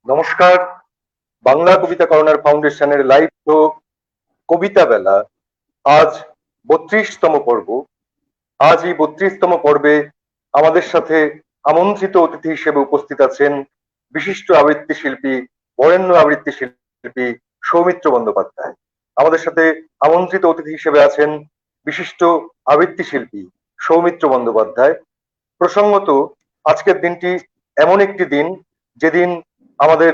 নমস্কার। বাংলা কবিতা কর্নার ফাউন্ডেশনের live show কবিতা বেলা আজ ৩২তম পর্ব। আজ এই ৩২তম পর্বে আমাদের সাথে আমন্ত্রিত অতিথি হিসেবে উপস্থিত আছেন বিশিষ্ট আবৃত্তি শিল্পী, বরেণ্য আবৃত্তি শিল্পী সৌমিত্র বন্দ্যোপাধ্যায়। আমাদের সাথে আমন্ত্রিত অতিথি হিসেবে আছেন বিশিষ্ট আবৃত্তি শিল্পী সৌমিত্র বন্দ্যোপাধ্যায়। প্রসঙ্গত, আজকের দিনটি এমন একটি দিন যেদিন আমাদের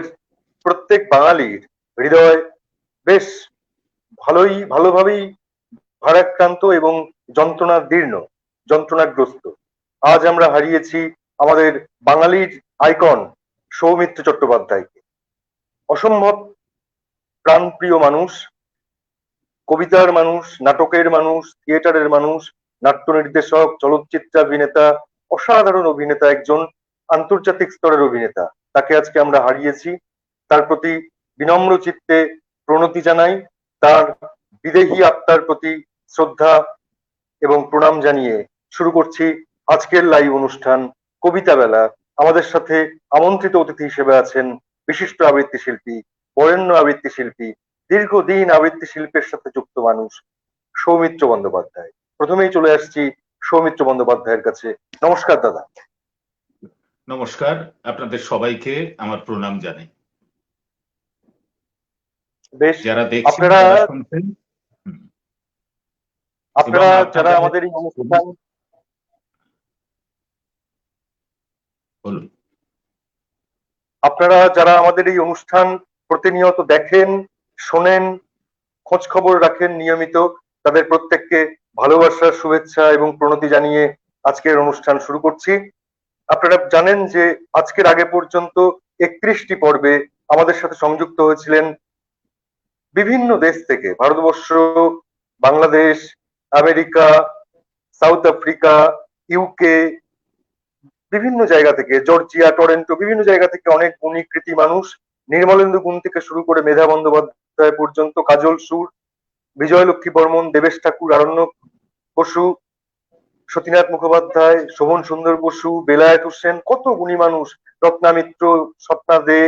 প্রত্যেক বাঙালির হৃদয় বেশ ভালোভাবেই ভারাক্রান্ত এবং যন্ত্রণাগ্রস্ত। আজ আমরা হারিয়েছি আমাদের বাঙালির আইকন সৌমিত্র চট্টোপাধ্যায়কে। অসম্ভব প্রাণপ্রিয় মানুষ, কবিতার মানুষ, নাটকের মানুষ, থিয়েটারের মানুষ, নাট্য নির্দেশক, চলচ্চিত্রাভিনেতা, অসাধারণ অভিনেতা, একজন আন্তর্জাতিক স্তরের অভিনেতা। তাকে আজকে আমরা হারিয়েছি। তার প্রতি বিনম্র চিত্তে প্রণতি জানাই। তার বিদেহী আত্মার প্রতি শ্রদ্ধা এবং প্রণাম জানিয়ে শুরু করছি আজকের লাইভ অনুষ্ঠান কবিতা বেলা। আমাদের সাথে আমন্ত্রিত অতিথি হিসেবে আছেন বিশিষ্ট আবৃত্তি শিল্পী, বরেণ্য আবৃত্তি শিল্পী, দীর্ঘদিন আবৃত্তি শিল্পের সাথে যুক্ত মানুষ সৌমিত্র বন্দ্যোপাধ্যায়। প্রথমেই চলে আসছি সৌমিত্র বন্দ্যোপাধ্যায়ের কাছে। নমস্কার দাদা। নমস্কার, আপনাদের সবাইকে আমার প্রণাম জানাই। বেশ, যারা দেখছেন, আপনারা যারা শুনছেন, যারা আমাদের এই অনুষ্ঠান বলুন। আপনারা যারা আমাদের এই অনুষ্ঠান প্রতিনিয়ত দেখেন, শোনেন, খোঁজ খবর রাখেন নিয়মিত, তাদের প্রত্যেককে ভালোবাসা, শুভেচ্ছা এবং প্রণতি জানিয়ে আজকের অনুষ্ঠান শুরু করছি। আপনারা জানেন যে আজকের আগে পর্যন্ত ৩১টি পর্বে আমাদের সাথে সংযুক্ত হয়েছিলেন বিভিন্ন দেশ থেকে, Bharatvarsha, Bangladesh, America, south Africa, UK, বিভিন্ন জায়গা থেকে, জর্জিয়া, টরেন্টো, বিভিন্ন জায়গা থেকে অনেক গুণী কৃতি মানুষ, নির্মলেন্দু গুণ থেকে শুরু করে মেধা বন্দ্যোপাধ্যায় পর্যন্ত, কাজল সুর, বিজয় লক্ষ্মী বর্মন, দেবেশ ঠাকুর, আরণ্যক বসু, সতীনাথ মুখোপাধ্যায়, শোভন সুন্দর বসু, বেলায়েত হোসেন, কত গুণী মানুষ, রত্না মিত্র, স্বপ্না দে,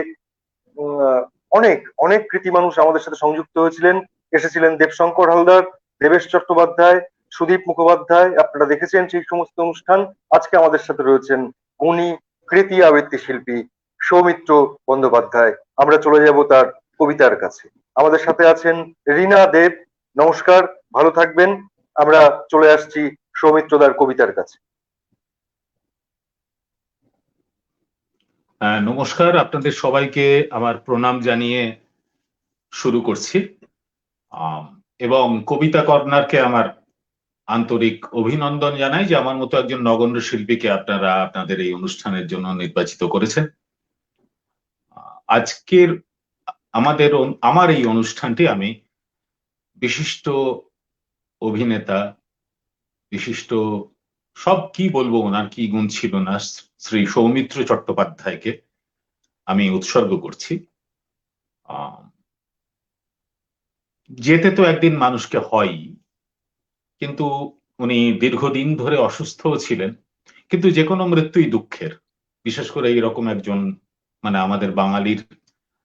অনেক অনেক কৃতি মানুষ আমাদের সাথে সংযুক্ত হয়েছিলেন। এসেছিলেন দেবশঙ্কর হালদার, দেবেশ চট্টোপাধ্যায়, সুদীপ মুখোপাধ্যায়। আপনারা দেখেছেন সেই সমস্ত অনুষ্ঠান। আজকে আমাদের সাথে রয়েছেন গুণী কৃতি আবৃত্তি শিল্পী সৌমিত্র বন্দ্যোপাধ্যায়। আমরা চলে যাব তার কবিতার কাছে। আমাদের সাথে আছেন রীনা দেব। নমস্কার, ভালো থাকবেন। আমরা চলে আসছি সৌমিত্রদার কবিতার কাছে। নমস্কার, আপনাদের সবাইকে আমার প্রণাম জানিয়ে শুরু করছি, এবং কবিতা কর্নারকে আমার আন্তরিক অভিনন্দন জানাই যে আমার মতো একজন নগণ্য শিল্পীকে আপনারা আপনাদের এই অনুষ্ঠানের জন্য নির্বাচিত করেছেন। আজকের আমার এই অনুষ্ঠানটি আমি বিশিষ্ট অভিনেতা, বিশিষ্ট সব কি বলবো, ওনার কি গুণ ছিল না, শ্রী সৌমিত্র চট্টোপাধ্যায়কে আমি উৎসর্গ করছি। যেতে তো একদিন মানুষকে হয়, কিন্তু উনি দীর্ঘদিন ধরে অসুস্থও ছিলেন। কিন্তু যে কোনো মৃত্যুই দুঃখের, বিশেষ করে এইরকম একজন, মানে আমাদের বাঙালির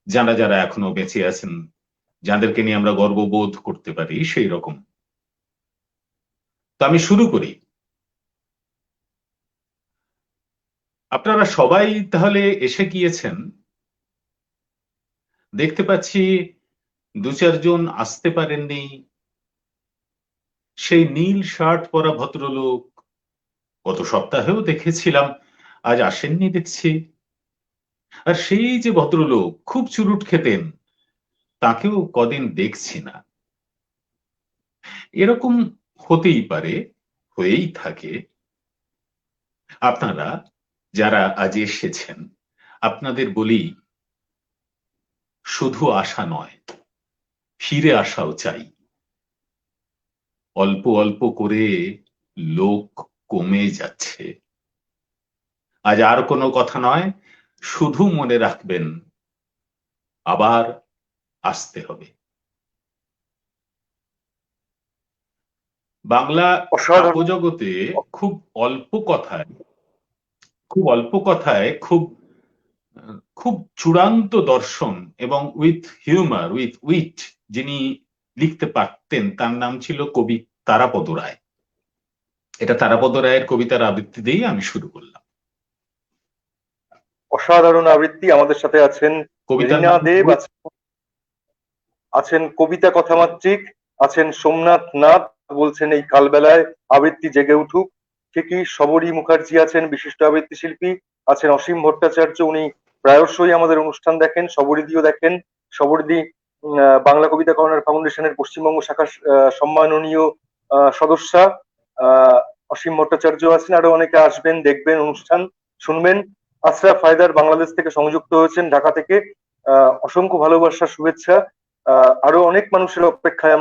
যারা যারা এখনো বেঁচে আছেন, যাদেরকে নিয়ে আমরা গর্ববোধ করতে পারি, সেই রকম। তো আমি শুরু করি। আপনারা সবাই তাহলে এসে গিয়েছেন, দেখতে পাচ্ছি দু চারজন আসতে পারেননি। সেই নীল শার্ট পরা ভদ্রলোক গত সপ্তাহেও দেখেছিলাম, আজ আসেননি দেখছি। আর সেই যে ভদ্রলোক খুব চুরুট খেতেন, তাকেও কদিন দেখছি না। এরকম হতেই পারে, হয়েই থাকে। আপনারা যারা আজ এসেছেন, আপনাদের বলি, শুধু আশা নয়, ফিরে আসাও চাই। অল্প অল্প করে লোক কমে যাচ্ছে। আজ আর কোনো কথা নয়, শুধু মনে রাখবেন, আবার আসতে হবে। বাংলা কাব্যজগতে খুব অল্প কথায় খুব খুব চূড়ান্ত দর্শন এবং উইথ হিউমার, উইথ উইট যিনি লিখতে পারতেন তার নাম ছিল কবি তারাপদ রায়। এটা তারাপদ রায়ের কবিতার আবৃত্তি দিয়েই আমি শুরু করলাম। অসাধারণ আবৃত্তি। আমাদের সাথে আছেন কবিতার রীনা নাম দেব, আছেন কবিতা কথামাত্রিক, আছেন সোমনাথ নাথ। বলছেন এই কালবেলায় আবৃত্তি জেগে উঠুক। ঠিকই শবরী মুখার্জি আছেন বিশিষ্ট আবৃত্তি শিল্পী, আছেন অসীম ভট্টাচার্য, উনি প্রায়শই আমাদের অনুষ্ঠান দেখেন, শবরীদিও দেখেন। শবরীদি বাংলা কবিতা কর্নার ফাউন্ডেশনের পশ্চিমবঙ্গ শাখার সম্মাননীয় সদস্যা। অসীম ভট্টাচার্য আছেন, আরো অনেকে আসবেন, দেখবেন, অনুষ্ঠান শুনবেন। আশরাফ হায়দার বাংলাদেশ থেকে সংযুক্ত হয়েছেন, ঢাকা থেকে। অসংখ্য ভালোবাসা, শুভেচ্ছা। আরো অনেক মানুষের অপেক্ষায়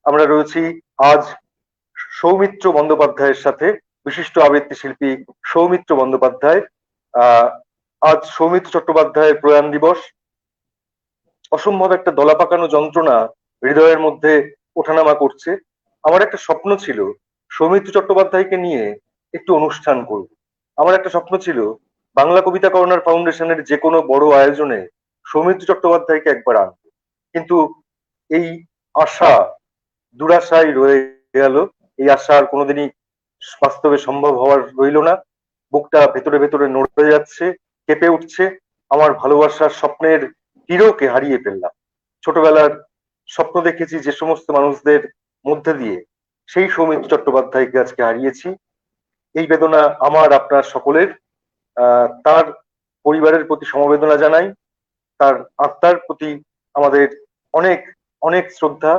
আমরা রয়েছি আজ সৌমিত্র বন্দ্যোপাধ্যায়ের সাথে, বিশিষ্ট আবৃত্তি শিল্পী সৌমিত্র বন্দ্যোপাধ্যায়। আজ সৌমিত্র চট্টোপাধ্যায়ের প্রয়াণ দিবস। অসম্ভব একটা দলাপাকানো যন্ত্রণা হৃদয়ের মধ্যে ওঠানামা করছে। আমার একটা স্বপ্ন ছিল সৌমিত্র চট্টোপাধ্যায়কে নিয়ে একটু অনুষ্ঠান করব। আমার একটা স্বপ্ন ছিল বাংলা কবিতা কর্নার ফাউন্ডেশনের যে কোনো বড় আয়োজনে সৌমিত্র চট্টোপাধ্যায়কে একবার আনবো, কিন্তু এই আশা দুরাশায় রয়ে গেল। এই আশা আর কোনোদিনই বাস্তবে সম্ভব হওয়ার রইল না। বুকটা ভেতরে ভেতরে নড়ে যাচ্ছে, কেঁপে উঠছে। আমার ভালোবাসার স্বপ্নের হিরোকে হারিয়ে ফেললাম। ছোটবেলার স্বপ্ন দেখেছি যে সমস্ত মানুষদের মধ্যে দিয়ে, সেই সৌমিত্র চট্টোপাধ্যায়কে আজকে হারিয়েছি। এই বেদনা আমার, আপনার সকলের। তার পরিবারের প্রতি সমবেদনা জানাই, তার আত্মার প্রতি আমাদের অনেক অনেক শ্রদ্ধা।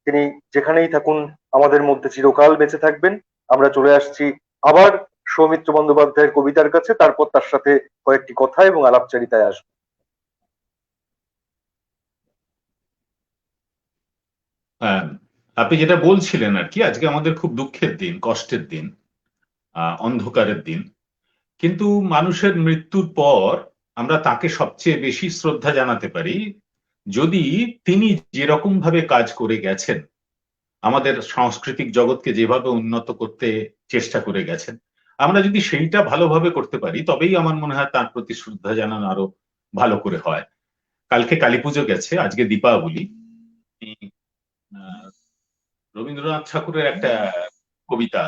তিনি যেখানেই থাকুন আমাদের মধ্যে চিরকাল বেঁচে থাকবেন। আমরা চলে আসছি আবার সৌমিত্র বন্দ্যোপাধ্যায়ের কবিতার কাছে, তারপর তার সাথে কয়েকটি কথা এবং আলাপচারিতায় আসবো। হ্যাঁ, আপনি যেটা বলছিলেন আর কি, আজকে আমাদের খুব দুঃখের দিন, কষ্টের দিন, অন্ধকারের দিন। কিন্তু মানুষের মৃত্যুর পর আমরা তাকে সবচেয়ে বেশি শ্রদ্ধা জানাতে পারি যদি তিনি যেরকম ভাবে কাজ করে গেছেন, আমাদের সাংস্কৃতিক জগৎকে যেভাবে উন্নত করতে চেষ্টা করে গেছেন, আমরা যদি সেইটা ভালোভাবে করতে পারি তবেই আমার মনে হয় তার প্রতি শ্রদ্ধা জানানো আরো ভালো করে হয়। কালকে কালীপুজো গেছে, আজকে দীপাবলি। আমি, আহ, রবীন্দ্রনাথ ঠাকুরের একটা কবিতা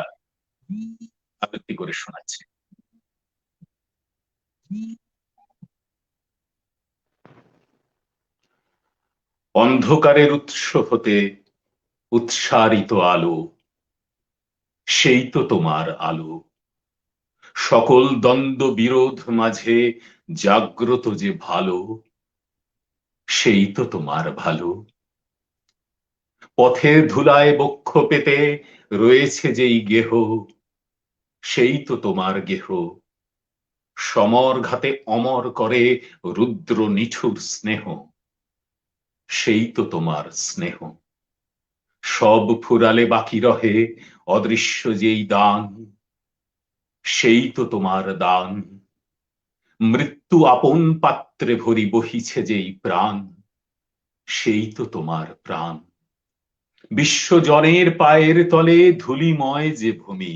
আবৃত্তি করে শোনাচ্ছি। অন্ধকারের উৎস হতে উৎসারিত আলো, সেই তো তোমার আলো। সকল দ্বন্দ্ব বিরোধ মাঝে জাগ্রত যে ভালো, সেই তো তোমার ভালো। পথের ধুলায় বক্ষ পেতে রয়েছে যেই গেহ, সেই তো তোমার গেহ। সমর ঘাতে অমর করে রুদ্র নিঠুর স্নেহ, সেই তো তোমার স্নেহ। সব ফুরালে বাকি রহে অদৃশ্য যেই দান, সেই তো তোমার দান। মৃত্যু আপন পাত্রে ভরি বহিছে যেই প্রাণ, সেই তো তোমার প্রাণ। বিশ্বজনের পায়ের তলে ধূলিময় যে ভূমি,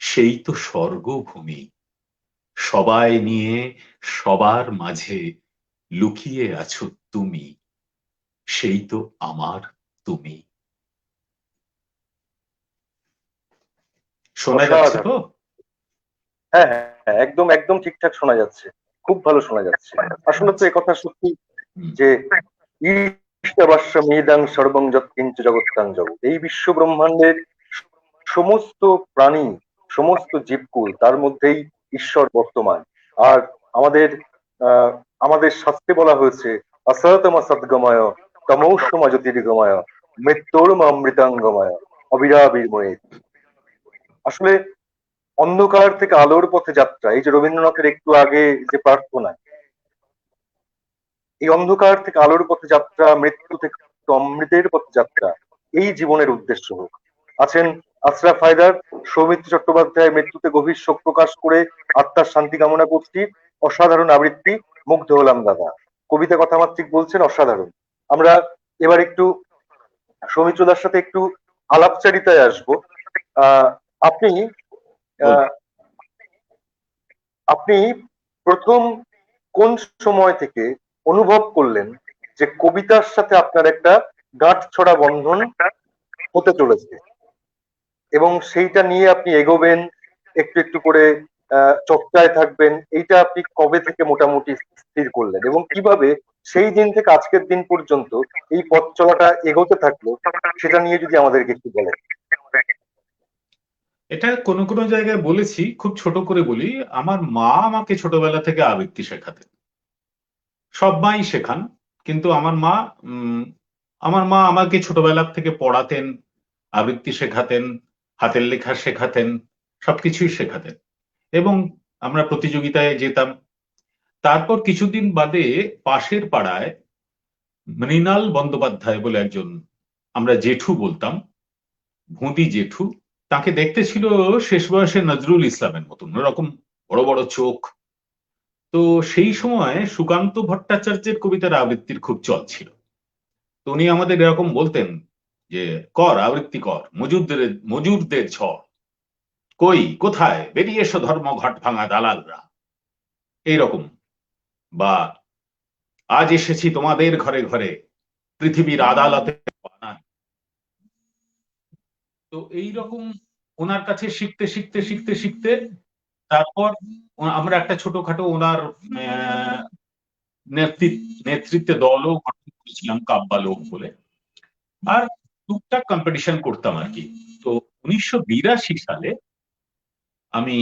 সেই তো স্বর্গভূমি। সবাই নিয়ে সবার মাঝে লুকিয়ে আছো তুমি, সেই তো আমার তুমি। শোনা যাচ্ছে অসাধারণ। তো? হ্যাঁ হ্যাঁ হ্যাঁ, একদম একদম ঠিকঠাক শোনা যাচ্ছে, খুব ভালো শোনা যাচ্ছে। আসলে তো একথা সত্যি হুম। যে ঈশাবাস্য মেদাং সর্বং যৎকিঞ্চ জগৎকাং জগৎ, এই বিশ্ব ব্রহ্মাণ্ডের সমস্ত প্রাণী, সমস্ত জীবকুল, তার মধ্যেই ঈশ্বর বর্তমান। আর আমাদের আহ আমাদের শাস্ত্রে বলা হয়েছে অসতম সদ্গময় তমৌসম জ্যোতির্গময় মৃত্যুর্ম অমৃতাঙ্গময় অবিরাবির্ময়ে। আসলে অন্ধকার থেকে আলোর পথে যাত্রা, এই যে রবীন্দ্রনাথের একটু আগে যে প্রার্থনা, এই অন্ধকার থেকে আলোর পথে যাত্রা, মৃত্যু থেকে অমৃতের পথে যাত্রা, এই জীবনের উদ্দেশ্য হোক। আছেন আশরাফ হায়দার। সৌমিত্র চট্টোপাধ্যায়ের মৃত্যুতে গভীর শোক প্রকাশ করে আত্মার শান্তি কামনা করছি। অসাধারণ আবৃত্তি, মুগ্ধ হলাম দাদা। কবিতা কথামাত্রিক বলছেন, অসাধারণ। আমরা এবার একটু সৌমিত্রদার সাথে একটু আলাপচারিতায় আসবো। আহ আপনি বলুন। আহ আপনি প্রথম কোন সময় থেকে অনুভব করলেন যে কবিতার সাথে আপনার একটা গাঁটছড়া বন্ধন হতে চলেছে, এবং সেইটা নিয়ে আপনি এগোবেন, একটু একটু করে চর্চায় থাকবেন, এইটা আপনি কবে থেকে মোটামুটি স্থির করলেন, এবং কিভাবে সেই দিন থেকে আজকের দিন পর্যন্ত এই পথ চলাটা এগোতে থাকলো, সেটা নিয়ে যদি আমাদেরকে একটু বলেন। এটা কোনো কোনো জায়গায় বলেছি, খুব ছোট করে বলি। আমার মা আমাকে ছোটবেলা থেকে আবৃত্তি শেখাতেন। সব মাই শেখান, কিন্তু আমার মা আমাকে ছোটবেলা থেকে পড়াতেন, আবৃত্তি শেখাতেন, হাতের লেখা শেখাতেন, সবকিছুই শেখাতেন। এবং আমরা প্রতিযোগিতায় যেতাম। তারপর কিছুদিন বাদে পাশের পাড়ায় মৃণাল বন্দ্যোপাধ্যায় বলে একজন, আমরা জেঠু বলতাম, ভুঁদি জেঠু, তাকে দেখতে ছিল শেষ বয়সে নজরুল ইসলামের মতন, ওরকম বড় বড় চোখ। তো সেই সময় সুকান্ত ভট্টাচার্যের কবিতার আবৃত্তির খুব চল ছিল। তো উনি আমাদের এরকম বলতেন যে, কর আবৃত্তি কর, মজুরদের মজুরদের ঝড়, কই কোথায় বেরিয়ে এসো ধর্মঘট ভাঙা দালালরা, এইরকম। বা আজ এসেছি তোমাদের ঘরে ঘরে, পৃথিবীর আদালতে বানান। তো এইরকম ওনার কাছে শিখতে শিখতে শিখতে শিখতে তারপর আমরা একটা ছোটখাটো ওনার আহ, নেতৃত্বে দলও গঠন করেছিলাম, কাব্যালোক বলে। আর টুকটাক কম্পিটিশন করতাম আর কি। তো 1982 সালে আমি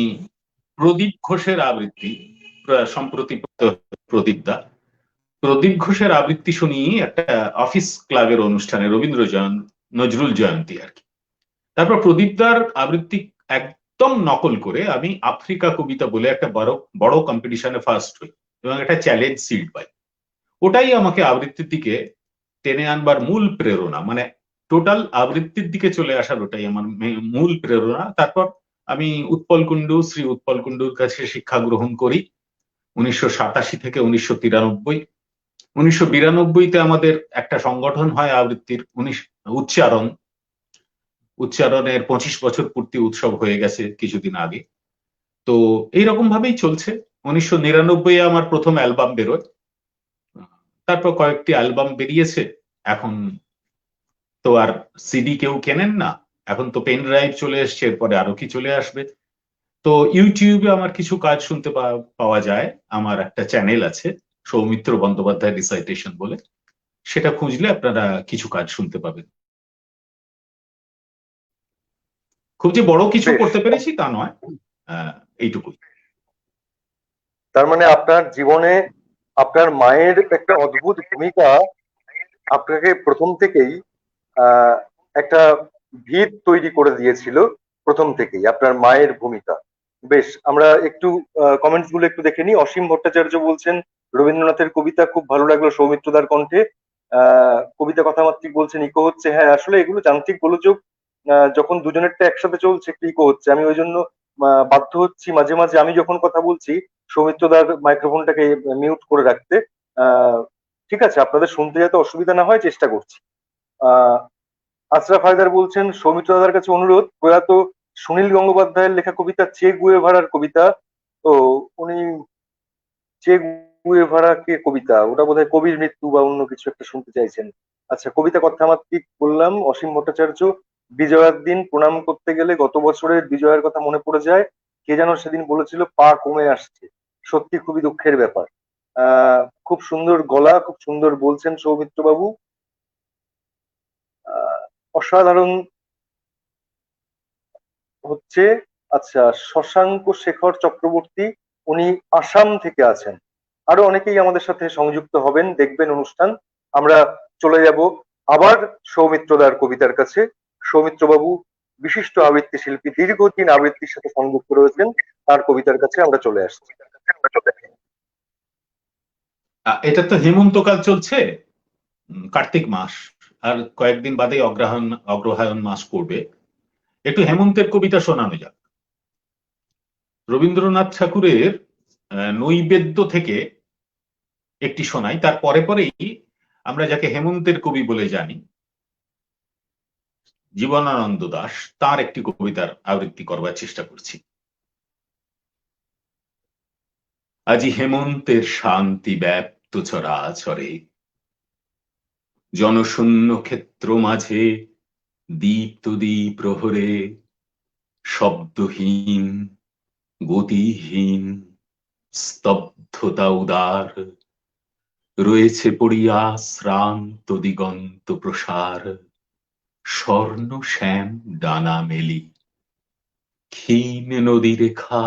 প্রদীপ ঘোষের আবৃত্তি, সম্প্রতি প্রদীপ ঘোষের আবৃত্তি শুনি একটা অফিস ক্লাবের অনুষ্ঠানে, নজরুল জয়ন্তী আর কি। তারপর প্রদীপদার আবৃত্তি একদম নকল করে আমি আফ্রিকা কবিতা বলে একটা বড় বড় কম্পিটিশনে ফার্স্ট হই এবং একটা চ্যালেঞ্জ সিট পাই। ওটাই আমাকে আবৃত্তির দিকে টেনে আনবার মূল প্রেরণা, মানে টোটাল আবৃত্তির দিকে চলে আসার ওটাই আমার মূল প্রেরণা। তারপর আমি শ্রী উৎপল কুণ্ডুর কাছে শিক্ষা গ্রহণ করি 1987 থেকে 1993। 1992-তে আমাদের একটা সংগঠন হয় আবৃত্তির, উচ্চারণের 25 বছর পূর্তি উৎসব হয়ে গেছে কিছুদিন আগে। তো এইরকম ভাবেই চলছে। 1999-এ আমার প্রথম অ্যালবাম বেরোয়, তারপর কয়েকটি অ্যালবাম বেরিয়েছে। এখন তো আর সিডি কেউ কেনেন না, এখন তো পেন ড্রাইভ চলে এসছে, এরপরে আরো কি চলে আসবে। তো ইউটিউবে আমার কিছু কাজ শুনতে পাওয়া যায়। আমার একটা চ্যানেল আছে, সৌমিত্র বন্দ্যোপাধ্যায় রিসাইটেশন বলে, সেটা খুঁজলে আপনারা কিছু কাজ শুনতে পাবেন। খুব যে বড় কিছু বেশ, করতে পেরেছি তা নয়, এইটুকুই। তার মানে আপনার জীবনে আপনার মায়ের একটা অদ্ভুত ভূমিকা আপনাকে প্রথম থেকেই আহ একটা ভিত তৈরি করে দিয়েছিল, প্রথম থেকেই আপনার মায়ের ভূমিকা। বেশ, আমরা একটু কমেন্টস গুলো একটু দেখে নিই। অসীম ভট্টাচার্য বলছেন রবীন্দ্রনাথের কবিতা খুব ভালো লাগলো সৌমিত্রদার কণ্ঠে। কবিতা কথামাত্রিক বলছেন ইকো হচ্ছে। হ্যাঁ, আসলে এগুলো যান্ত্রিক গোলযোগ, যখন দুজনেরটা একসাথে চলছে একটু ইকো হচ্ছে। আমি ওই জন্য বাধ্য হচ্ছি মাঝে মাঝে আমি যখন কথা বলছি সৌমিত্রদার মাইক্রোফোনটাকে মিউট করে রাখতে। আহ ঠিক আছে, আপনাদের শুনতে যাতে অসুবিধা না হয় চেষ্টা করছি। আহ আশরাফ হায়দার বলছেন সৌমিত্র দাদার কাছে অনুরোধ, প্রয়াত সুনীল গঙ্গোপাধ্যায়ের লেখা কবিতা চে গুয়েভারার কবিতা। ও, উনি চে গুয়েভারা কে কবিতা, ওটা বোধহয় কবির মৃত্যু বা অন্য কিছু একটা শুনতে চাইছেন। আচ্ছা, কবিতা কথামাত্রিক বললাম অসীম ভট্টাচার্য। বিজয়ার দিন প্রণাম করতে গেলে গত বছরের বিজয়ের কথা মনে পড়ে যায়, কে যেন সেদিন বলেছিল পা কমে আসছে, সত্যি খুবই দুঃখের ব্যাপার। খুব সুন্দর গলা, খুব সুন্দর বলছেন সৌমিত্র বাবু। অসাধারণ হচ্ছে। আচ্ছা, শশাঙ্ক শেখর চক্রবর্তী, উনি আসাম থেকে আছেন। আরো অনেকেই আমাদের সাথে সংযুক্ত হবেন, দেখবেন অনুষ্ঠান। আমরা চলে যাব আবার সৌমিত্রদার কবিতার কাছে। সৌমিত্র বাবু বিশিষ্ট আবৃত্তি শিল্পী, দীর্ঘদিন আবৃত্তির সাথে সংযুক্ত রয়েছেন, তার কবিতার কাছে আমরা চলে আসছি। এটা তো হেমন্তকাল চলছে, কার্তিক মাস, আর কয়েকদিন বাদে অগ্রহায়ণ মাস পড়বে। একটু হেমন্তের কবিতা শোনানো যাক। রবীন্দ্রনাথ ঠাকুরের নৈবেদ্য থেকে একটি শোনাই, তার পরে পরেই আমরা যাকে হেমন্তের কবি বলে জানি, জীবনানন্দ দাশ, তার একটি কবিতার আবৃত্তি করবার চেষ্টা করছি। আজি হেমন্তের শান্তি ব্যাপ্ত চরাচরে, জনশূন্য ক্ষেত্র মাঝে দীপ্ত দ্বিপ্রহরে, শব্দহীন গতিহীন স্তব্ধতা উদার, রয়েছে পড়িয়া শ্রান্ত দিগন্ত প্রসার, স্বর্ণ শ্যাম ডানা মেলি, ক্ষীণ নদী রেখা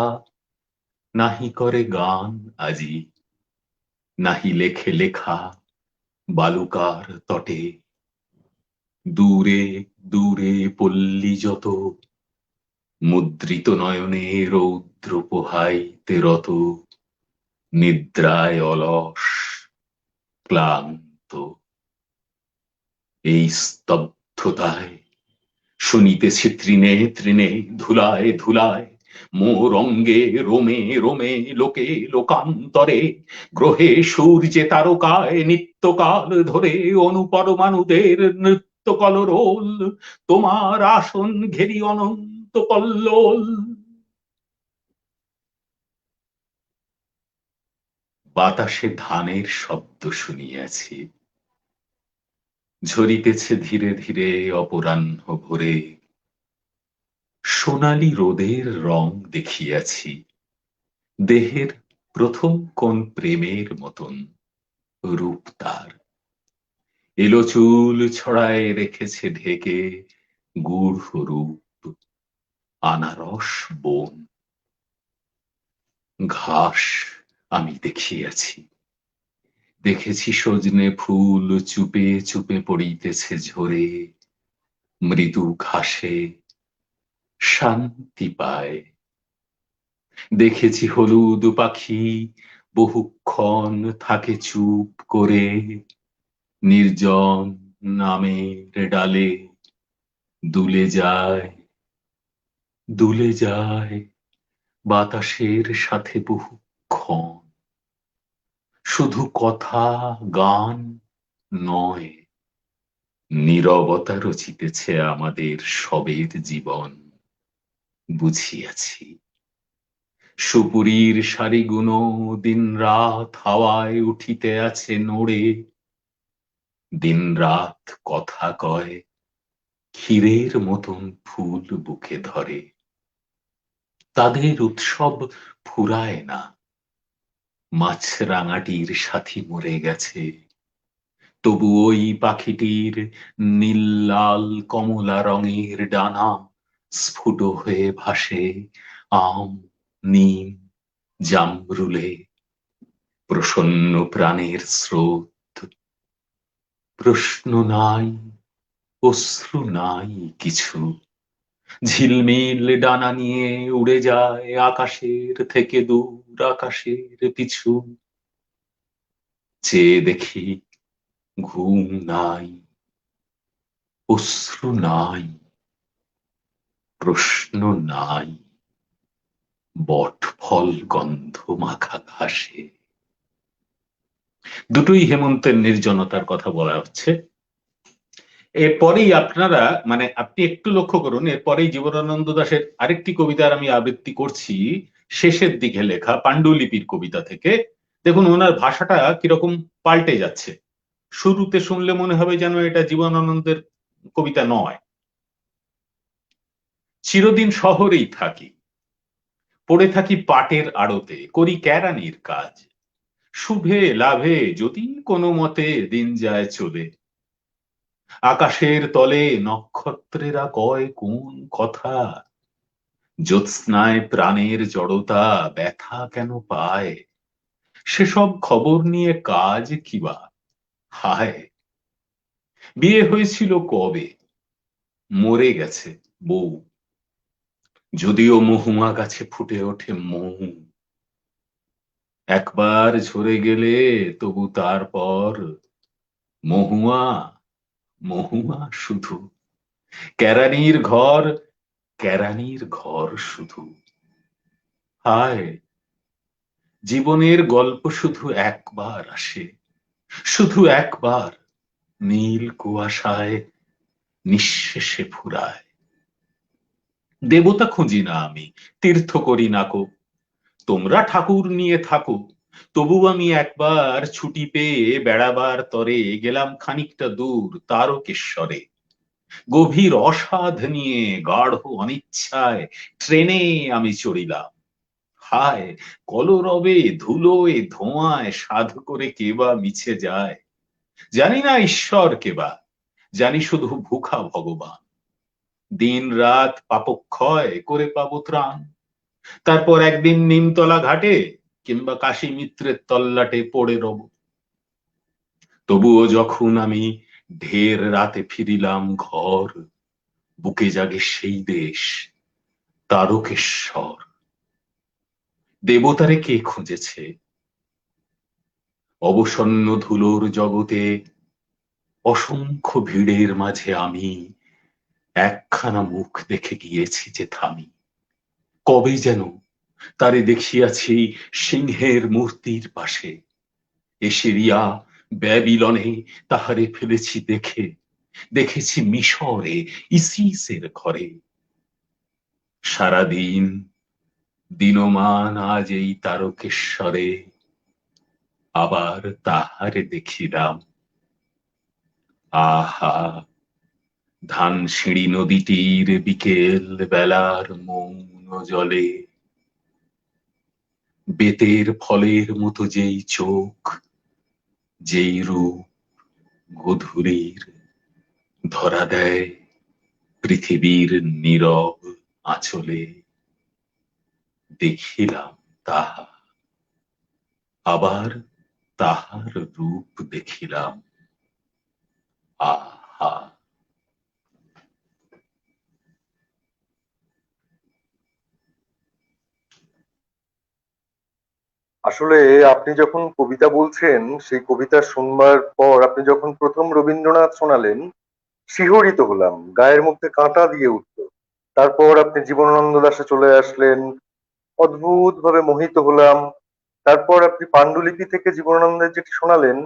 নাহি করে গান আজি, নাহি লেখে লেখা বালুকার তটে, দূরে দূরে পল্লী যত, মুদ্রিত নয়নে রৌদ্র পোহাইতে রত, নিদ্রায় অলস ক্লান্ত। এই স্তব্ধতায় শুনিতেছি তৃণে তৃণে, ধুলায় ধুলায়, মোর অঙ্গে রোমে রোমে, লোকে লোকান্তরে, গ্রহে সূর্যে তারকায় নিত্যকাল ধরে অনুপরমাণুদের নৃত্য কলরোল, তোমার আসন ঘেরি অনন্ত কল্লোল। বাতাসে ধানের শব্দ শুনিয়াছি, ঝরিতেছে ধীরে ধীরে অপরাহ্ন ভোরে, সোনালি রোদের রং দেখিয়াছি, দেহের প্রথম কোন প্রেমের মতন রূপ তার, এলো চুল ছড়ায় রেখেছে ঢেকে গূঢ় রূপ, আনারস বন। ঘাস আমি দেখিয়াছি, দেখেছি সজনে ফুল চুপে চুপে পড়িতেছে ঝরে, মৃদু ঘাসে শান্তি পায়। দেখেছি হলুদ পাখি বহুক্ষণ থাকে চুপ করে, নির্জন নামের ডালে দুলে যায়, দুলে যায় বাতাসের সাথে বহুক্ষণ। শুধু কথা গান নয়, নীরবতা রচিতেছে আমাদের সবের জীবন, বুঝিয়াছি। সুপুরীর সারিগুনো দিন রাত হাওয়ায় উঠিতে আছে নড়ে, দিন রাত কথা কয়, ক্ষীরের মতন ফুল বুকে ধরে। তাদের উৎসব ফুরায় না, মাছরাঙাটির সাথী মরে গেছে, তবু ওই পাখিটির নীল লাল কমলা রঙের ডানা স্ফুট হয়ে ভাসে আম নিম জামরুলে, প্রসন্ন প্রাণের স্রোত। প্রশ্ন নাই, অশ্রু নাই কিছু, ঝিলমিল ডানা নিয়ে উড়ে যায় আকাশের থেকে দূর আকাশের পিছু। চেয়ে দেখি ঘুম নাই, অশ্রু নাই, প্রশ্ন নাই, বট ফল গন্ধ মাখা ঘাসে। দুটোই হেমন্তের নির্জনতার কথা বলা হচ্ছে। এরপরেই আপনারা মানে আপনি একটু লক্ষ্য করুন, এরপরেই জীবনানন্দ দাশের আরেকটি কবিতার আমি আবৃত্তি করছি, শেষের দিকে লেখা পাণ্ডুলিপির কবিতা থেকে। দেখুন ওনার ভাষাটা কিরকম পাল্টে যাচ্ছে। শুরুতে শুনলে মনে হবে যেন এটা জীবনানন্দের কবিতা নয়। চিরদিন শহরেই থাকি, পড়ে থাকি পাটের আড়তে, করি কেরানির কাজ, শুভে লাভে যদি কোনো মতে দিন যায় চলে, আকাশের তলে নক্ষত্রেরা কয় কোন কথা, জ্যোৎস্নায় প্রাণের জড়তা ব্যথা কেন পায়, সেসব খবর নিয়ে কাজ কিবা। হায়, বিয়ে হয়েছিল কবে, মরে গেছে বউ, যদিও মহুয়া গাছে ফুটে ওঠে মৌ, একবার ঝরে গেলে তবু তারপর মহুয়া মহুয়া শুধু, কেরানির ঘর কেরানির ঘর শুধু। হায়, জীবনের গল্প শুধু একবার আসে, শুধু একবার নীল কুয়াশায় নিঃশেষে ফুরায়। দেবতা খুঁজি না আমি, তীর্থ করি না কো, তোমরা ঠাকুর নিয়ে থাকো, তবু আমি একবার ছুটি পেয়ে বেড়াবার তরে গেলাম খানিকটা দূর তারকেশ্বরে। গভীর অসাধ নিয়ে গাঢ় অনিচ্ছায় ট্রেনে আমি চড়িলাম। হায়, কলরবে ধুলোয় ধোঁয়ায় সাধ করে কেবা মিছে যায়। জানি না ঈশ্বর কেবা, জানি শুধু ভুখা ভগবান। দিন রাত পাপক্ষয় করে পাবো ত্রাণ। তারপর একদিন নিমতলা ঘাটে কিংবা কাশী মিত্রের তল্লাটে পড়ে রব। তবুও যখন আমি ঢের রাতে ফিরিলাম ঘর, বুকে জাগে সেই দেশ তারকেশ্বর। দেবতারে কে খুঁজেছে অবসন্ন ধুলোর জগতে? অসংখ্য ভিড়ের মাঝে আমি একখানা মুখ দেখে গিয়েছি যে থামি। কবে যেন তারে দেখিয়াছি সিংহের মূর্তির পাশে। এসিরিয়া ব্যাবিলনে তাহারে ফেলেছি দেখে, দেখেছি মিশরে ইসিসের ঘরে। সারাদিন দিনমান আজ এই তারকেশ্বরে আবার তাহারে দেখিলাম। আহা, ধানসিঁড়ি নদীটির বিকেল বেলার মৌন জলে বেতের ফলের মতো যেই চোখ, যেই রূপ গধূলির ধরা দেয় পৃথিবীর নীরব আঁচলে। দেখিলাম তাহা, আবার তাহার রূপ দেখিলাম। আহা। আসলে আপনি যখন কবিতা বলছেন, সেই কবিতা শুনবার পর আপনি যখন প্রথম রবীন্দ্রনাথ শোনালেন, শিহরিত হলাম, গায়ের মধ্যে কাঁটা দিয়ে উঠলো। তারপর আপনি জীবনানন্দ দাশে চলে আসলেন, অদ্ভুত ভাবে মোহিত হলাম। তারপর আপনি পাণ্ডুলিপি থেকে জীবনানন্দের যেটি শোনালেন,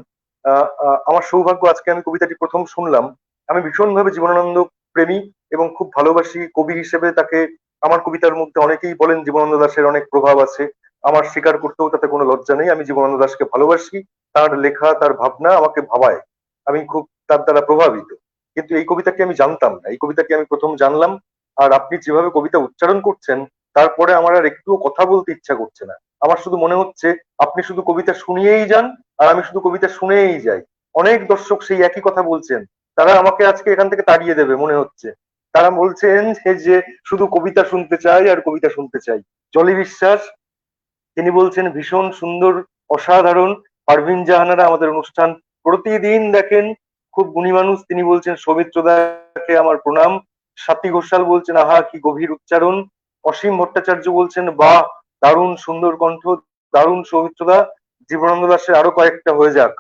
আমার সৌভাগ্য, আজকে আমি কবিতাটি প্রথম শুনলাম। আমি ভীষণভাবে জীবনানন্দ প্রেমী এবং খুব ভালোবাসি কবি হিসেবে তাকে। আমার কবিতার মধ্যে অনেকেই বলেন জীবনানন্দ দাশের অনেক প্রভাব আছে। আমার স্বীকার করতেও তাতে কোনো লজ্জা নেই। আমি জীবনানন্দ দাশকে ভালোবাসি, তার লেখা, তার ভাবনা আমাকে ভাবায়, আমি খুব তার দ্বারা প্রভাবিত। কিন্তু এই কবিতাটি আমি জানতাম না, এই কবিতাটি আমি প্রথম জানলাম। আর আপনি যেভাবে কবিতা উচ্চারণ করছেন, তারপরে আমার আর একটুও কথা বলতে ইচ্ছা করছে না। আমার শুধু মনে হচ্ছে আপনি শুধু কবিতা শুনিয়েই যান, আর আমি শুধু কবিতা শুনেই যাই। অনেক দর্শক সেই একই কথা বলছেন, তারা আমাকে আজকে এখান থেকে তাড়িয়ে দেবে মনে হচ্ছে। তারা বলছেন যে শুধু কবিতা শুনতে চাই আর কবিতা শুনতে চাই। জলি বিশ্বাস, তিনি বলছেন ভীষণ সুন্দর, অসাধারণ। পারভিন জাহানারা আমাদের অনুষ্ঠান প্রতিদিন দেখেন, খুব গুণী মানুষ। তিনি বলছেন সৌমিত্র দাকে আমার প্রণাম। স্বাতী ঘোষাল বলছেন আহা কি গভীর উচ্চারণ। অসীম ভট্টাচার্য বলছেন বাহ, দারুণ সুন্দর কণ্ঠ, দারুণ সৌমিত্র দা। জীবনানন্দ দাশের আরো কয়েকটা হয়ে যাক।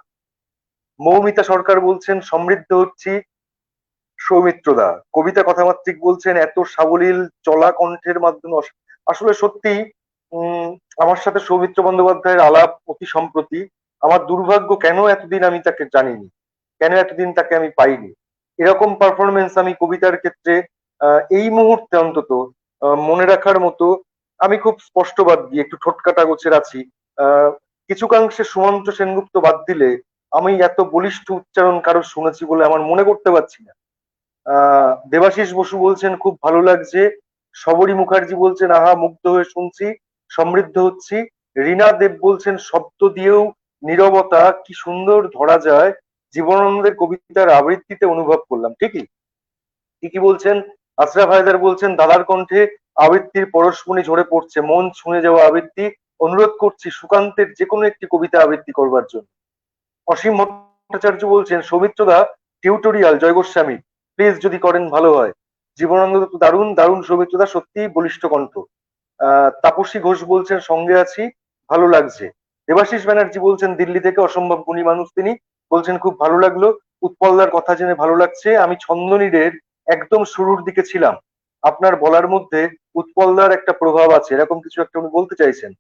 মৌমিতা সরকার বলছেন সমৃদ্ধ হচ্ছি। সৌমিত্র দা কবিতা কথামাত্রিক বলছেন, এত সাবলীল চলা কণ্ঠের মাধ্যমে আসলে সত্যি। উম আমার সাথে সৌমিত্র বন্দ্যোপাধ্যায়ের আলাপ অতি সম্প্রতি। আমার দুর্ভাগ্য, কেন এতদিন আমি তাকে জানিনি, কেন এতদিন তাকে আমি পাইনি। এরকম পারফরমেন্স আমি কবিতার ক্ষেত্রে এই মুহূর্তে অন্তত মনে রাখার মতো। আমি খুব স্পষ্টবাদী, একটু ঠোঁটকাটা গোছের আছি। আহ কিছুকাংশে সুমন্ত সেনগুপ্ত বাদ দিলে আমি এত বলিষ্ঠ উচ্চারণ কারো শুনেছি বলে আমার মনে করতে পারছি না। দেবাশিস বসু বলছেন খুব ভালো লাগছে। শবরী মুখার্জি বলছেন আহা মুগ্ধ হয়ে শুনছি, সমৃদ্ধ হচ্ছি। রীনা দেব বলছেন শব্দ দিয়েও নীরবতা কি সুন্দর ধরা যায়, জীবনানন্দের কবিতার আবৃত্তিতে অনুভব করলাম। ঠিকই ঠিকই বলছেন। আশরাফ হায়দার বলছেন দাদার কণ্ঠে আবৃত্তির পরশমণি ঝরে পড়ছে, মন ছুঁয়ে যাওয়া আবৃত্তি। অনুরোধ করছি সুকান্তের যে কোনো একটি কবিতা আবৃত্তি করবার জন্য। অসীম ভট্টাচার্য বলছেন সৌমিত্র দা টিউটোরিয়াল জয় গোস্বামী প্লিজ যদি করেন ভালো হয়। জীবনানন্দ তো দারুণ দারুণ, সৌমিত্র দা সত্যি বলিষ্ঠ কণ্ঠ। তাপসী ঘোষ বলছেন সঙ্গে আছি, ভালো লাগছে। দেবাশিস ব্যানার্জি বলছেন দিল্লি থেকে, অসম্ভব গুণী মানুষ তিনি, বলছেন খুব ভালো লাগলো। উৎপলদার কথা জেনে ভালো লাগছে। আমি ছন্দনীদের একদম শুরুর দিকে ছিলাম, আপনার বলার মধ্যে উৎপলদার একটা প্রভাব আছে, এরকম কিছু একটা উনি বলতে চাইছেন।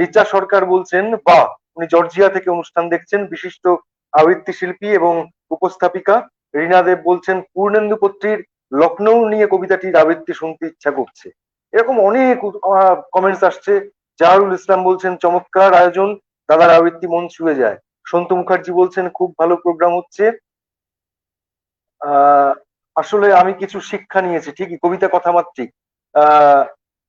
রিচা সরকার বলছেন বাহ, উনি জর্জিয়া থেকে অনুষ্ঠান দেখছেন, বিশিষ্ট আবৃত্তি শিল্পী এবং উপস্থাপিকা। রীনা দেব বলছেন পূর্ণেন্দু পত্রীর লখনৌ নিয়ে কবিতাটির আবৃত্তি শুনতে ইচ্ছা করছে। এরকম অনেক কমেন্টস আসছে। জাহারুল ইসলাম বলছেন চমৎকার আয়োজন, দাদার আবৃত্তি মন ছুঁয়ে যায়। সন্তু মুখার্জি বলছেন খুব ভালো প্রোগ্রাম হচ্ছে। আহ আসলে আমি কিছু শিক্ষা নিয়েছি, ঠিকই, কবিতা কথামাত্রিক। আহ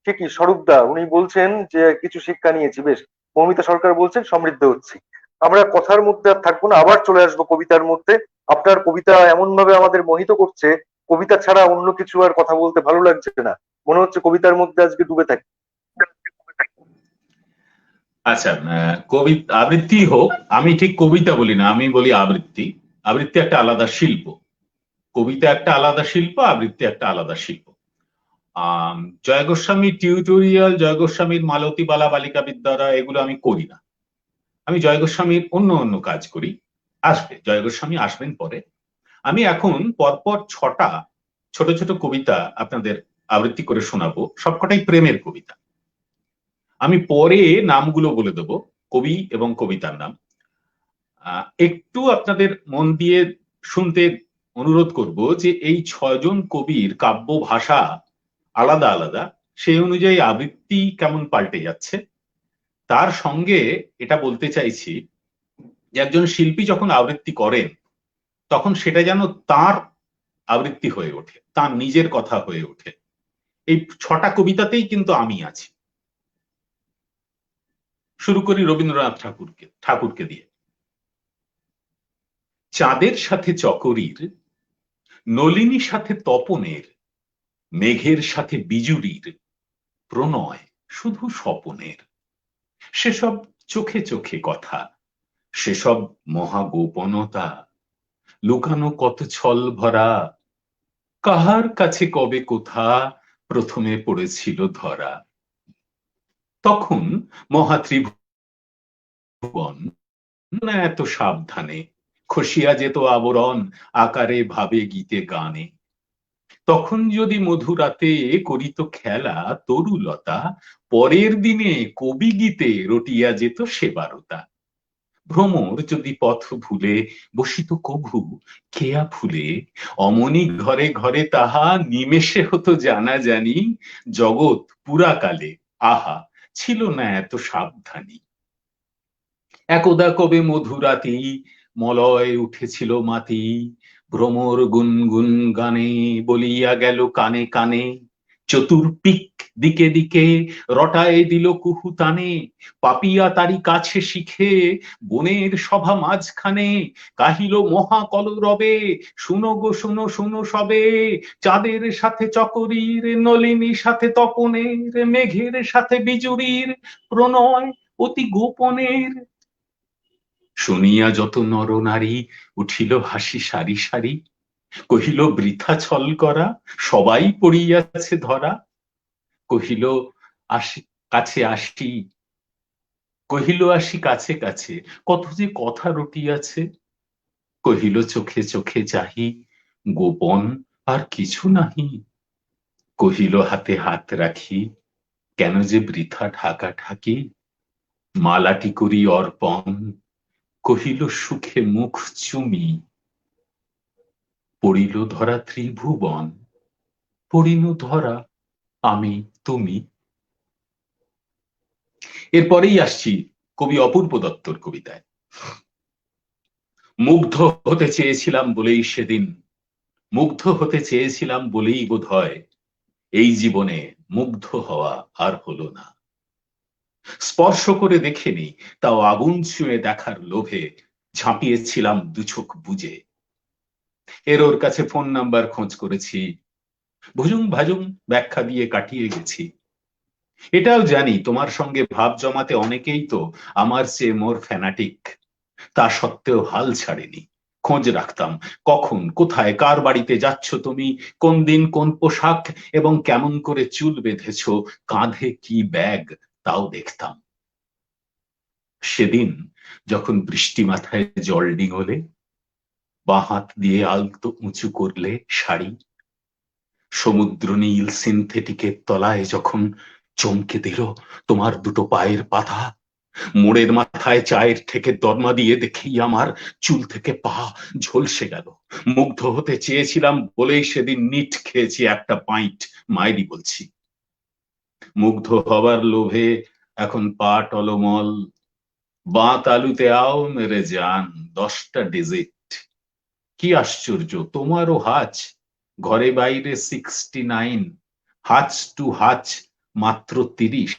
ঠিকই, স্বরূপদা উনি বলছেন যে কিছু শিক্ষা নিয়েছি, বেশ। মৌমিতা সরকার বলছেন সমৃদ্ধ হচ্ছি। আমরা কথার মধ্যে আর থাকবো না, আবার চলে আসবো কবিতার মধ্যে। আপনার কবিতা এমন ভাবে আমাদের মোহিত করছে, কবিতা ছাড়া অন্য কিছু আর কথা বলতে ভালো লাগছে না, মনে হচ্ছে কবিতার মধ্যে আজকে ডুবে থাকি। আচ্ছা, কবিতা আবৃত্তি হোক, আমি ঠিক কবিতা বলি না, আমি বলি আবৃত্তি। আবৃত্তি একটা আলাদা শিল্প, কবিতা একটা আলাদা শিল্প, আবৃত্তি একটা আলাদা শিল্প। জয় গোস্বামী টিউটোরিয়াল, জয় গোস্বামীর মালতী বালা বালিকা বিদ্যালয়, এগুলো আমি করি না। আমি জয় গোস্বামীর অন্য অন্য কাজ করি। আসবে, জয় গোস্বামী আসবেন পরে। আমি এখন পরপর 6টা ছোট ছোট কবিতা আপনাদের আবৃত্তি করে শোনাবো, সবকটাই প্রেমের কবিতা। আমি পরে নামগুলো বলে দেবো, কবি এবং কবিতার নাম। একটু আপনাদের মন দিয়ে শুনতে অনুরোধ করব যে এই 6জন কবির কাব্য ভাষা আলাদা আলাদা, সেই অনুযায়ী আবৃত্তি কেমন পাল্টে যাচ্ছে। তার সঙ্গে এটা বলতে চাইছি যে একজন শিল্পী যখন আবৃত্তি করেন তখন সেটা যেন তার আবৃত্তি হয়ে ওঠে, তার নিজের কথা হয়ে ওঠে। এই 6টা কবিতাতেই কিন্তু আমি আছি। শুরু করি রবীন্দ্রনাথ ঠাকুরকে দিয়ে। চাঁদের সাথে চকরির, নলিনী সাথে তপনের, মেঘের সাথে বিজুরির, প্রণয় শুধু স্বপনের। সেসব চোখে চোখে কথা, সেসব মহাগোপনতা, লুকানো কত ছল ভরা, কাহার কাছে কবে কোথা প্রথমে পড়েছিল ধরা। তখন মহাত্রিভুবন না এত সাবধানে খসিয়া যেত আবরণ আকারে ভাবে গীতে গানে। তখন যদি মধুরাতে করিত খেলা তরুলতা, পরের দিনে কবি গীতে রটিয়া যেত সেবারতা। ভ্রমর যদি পথ ভুলে বসিত কভু কেয়া ফুলে, অমনি ঘরে ঘরে তাহা নিমেষে হতো জানা জানি। জগৎ পুরাকালে আহা ছিল না এত সাবধানী। একদা কবে মধুরাতি মলয় উঠেছিল মাতি, ভ্রমর গুনগুন গানে বলিয়া গেল কানে কানে। চতুর্পিক দিকে দিকে রটায় দিল কুহুতানে, পাপিয়া তারি কাছে শিখে বনের সভা মাঝখানে কাহিল মহাকলরবে, শুনো গো শুনো শুনো সবে। চাঁদের সাথে চকরির, নলিনীর সাথে তপনের, মেঘের সাথে বিজুরির, প্রণয় অতি গোপনের। শুনিয়া যত নর নারী উঠিল হাসি সারি সারি, কহিল বৃথা ছল করা, সবাই পড়িয়াছে ধরা। কহিল আসি কাছে আসি, কহিল আসি কাছে কাছে, কত যে কথা রটিয়াছে। কহিল চোখে চোখে চাহি, গোপন আর কিছু নাহি। কহিল হাতে হাত রাখি, কেন যে বৃথা ঢাকা ঢাকি। মালাটি করি অর্পণ, কহিল সুখে মুখ চুমি। পড়িল ধরা ত্রিভুবন, পড়িল ধরা আমি তুমি। এরপরেই আসছি কবি অপূর্ব দত্তর কবিতায়। মুগ্ধ হতে চেয়েছিলাম বলেই সেদিন, মুগ্ধ হতে চেয়েছিলাম বলেই বোধ হয় এই জীবনে মুগ্ধ হওয়া আর হলো না। স্পর্শ করে দেখেনি, তাও আগুন ছুঁয়ে দেখার লোভে ঝাঁপিয়েছিলাম দুচোখ বুঝে। এর ওর কাছে ফোন নাম্বার খোঁজ করেছি, ভুজুং ভাজুং ব্যাখ্যা দিয়ে কাটিয়ে গেছি। এটাও জানি তোমার সঙ্গে ভাব জমাতে অনেকেই তো আমার চেয়ে মোর ফ্যানাটিক, তা সত্ত্বেও হাল ছাড়েনি। খোঁজ রাখতাম কখন কোথায় কার বাড়িতে যাচ্ছ তুমি, কোন দিন কোন পোশাক এবং কেমন করে চুল বেঁধেছ, কাঁধে কি ব্যাগ তাও দেখতাম। সেদিন যখন বৃষ্টি মাথায় জল ডিঙোলে, বাঁ হাত দিয়ে আলতো উঁচু করলে শাড়ি, সমুদ্র নীল সিনথেটিকের তলায় যখন চমকে দিল তোমার দুটো পায়ের পাতা, মোড়ের মাথায় চায়ের ঠেকে দরমা দিয়ে দেখেই আমার চুল থেকে পা ঝলসে গেল। মুগ্ধ হতে চেয়েছিলাম বলেই সেদিন নিট খেয়েছি একটা পাইন্ট, মাইরি বলছি। মুগ্ধ হবার লোভে এখন পা টলমল, বাঁ তালুতে আও মেরে জান, 10টা ডিজিট। কি আশ্চর্য, তোমারও হাচ, ঘরে বাইরে 69, হাচ টু হাচ মাত্র 30।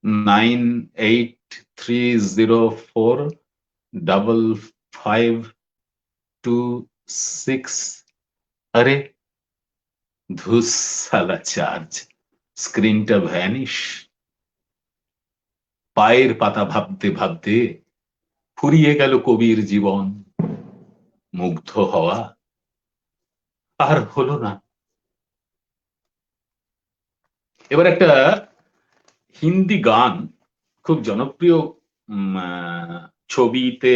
98304526। আরে ধুস, সালা চার্জ, স্ক্রিনটা ভ্যানিশ। পায়ের পাতা ভাবতে ভাবতে ফুরিয়ে গেল কবির জীবন, মুগ্ধ হওয়া আর হলো না। এবার একটা হিন্দি গান খুব জনপ্রিয় ছবিতে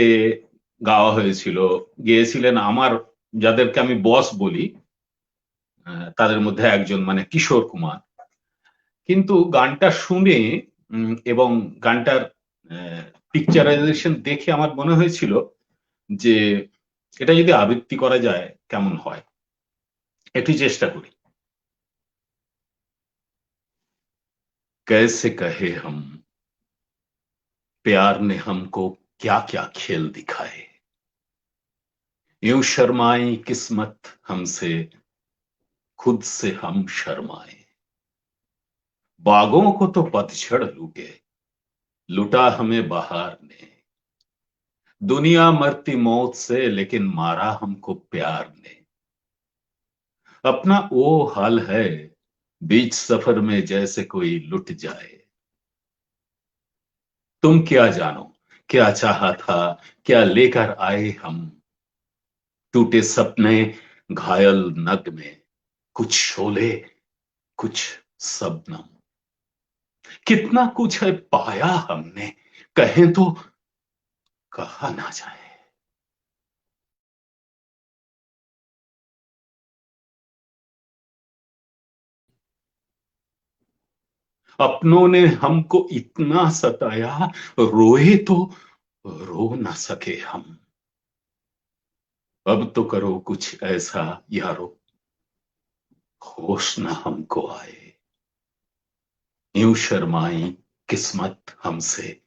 গাওয়া হয়েছিল, গেয়েছিলেন আমার, যাদেরকে আমি বস বলি, তাদের মধ্যে একজন, মানে কিশোর কুমার। কিন্তু গানটা শুনে এবং গানটার পিকচারাইজেশন দেখে আমার মনে হয়েছিল যে এটা যদি আবৃত্তি করা যায় কেমন হয়, একটু চেষ্টা করি। कैसे कहे हम, प्यार ने हमको क्या क्या खेल दिखाए, यूं शर्माई किस्मत हमसे, खुद से हम शर्माए। बागों को तो पतझड़ लूटे, लुटा हमें बहार ने, दुनिया मरती मौत से लेकिन मारा हमको प्यार ने। अपना वो हाल है बीच सफर में जैसे कोई लुट जाए, तुम क्या जानो क्या चाहा था, क्या लेकर आए हम, टूटे सपने घायल नग में, कुछ शोले कुछ शबनम। कितना कुछ है पाया हमने, कहें तो कहा ना जाए। अपनों ने हमको इतना सताया, रोए तो रो ना सके हम। अब तो करो कुछ ऐसा यारो, होश ना हमको आए, यूं शर्माई किस्मत हमसे,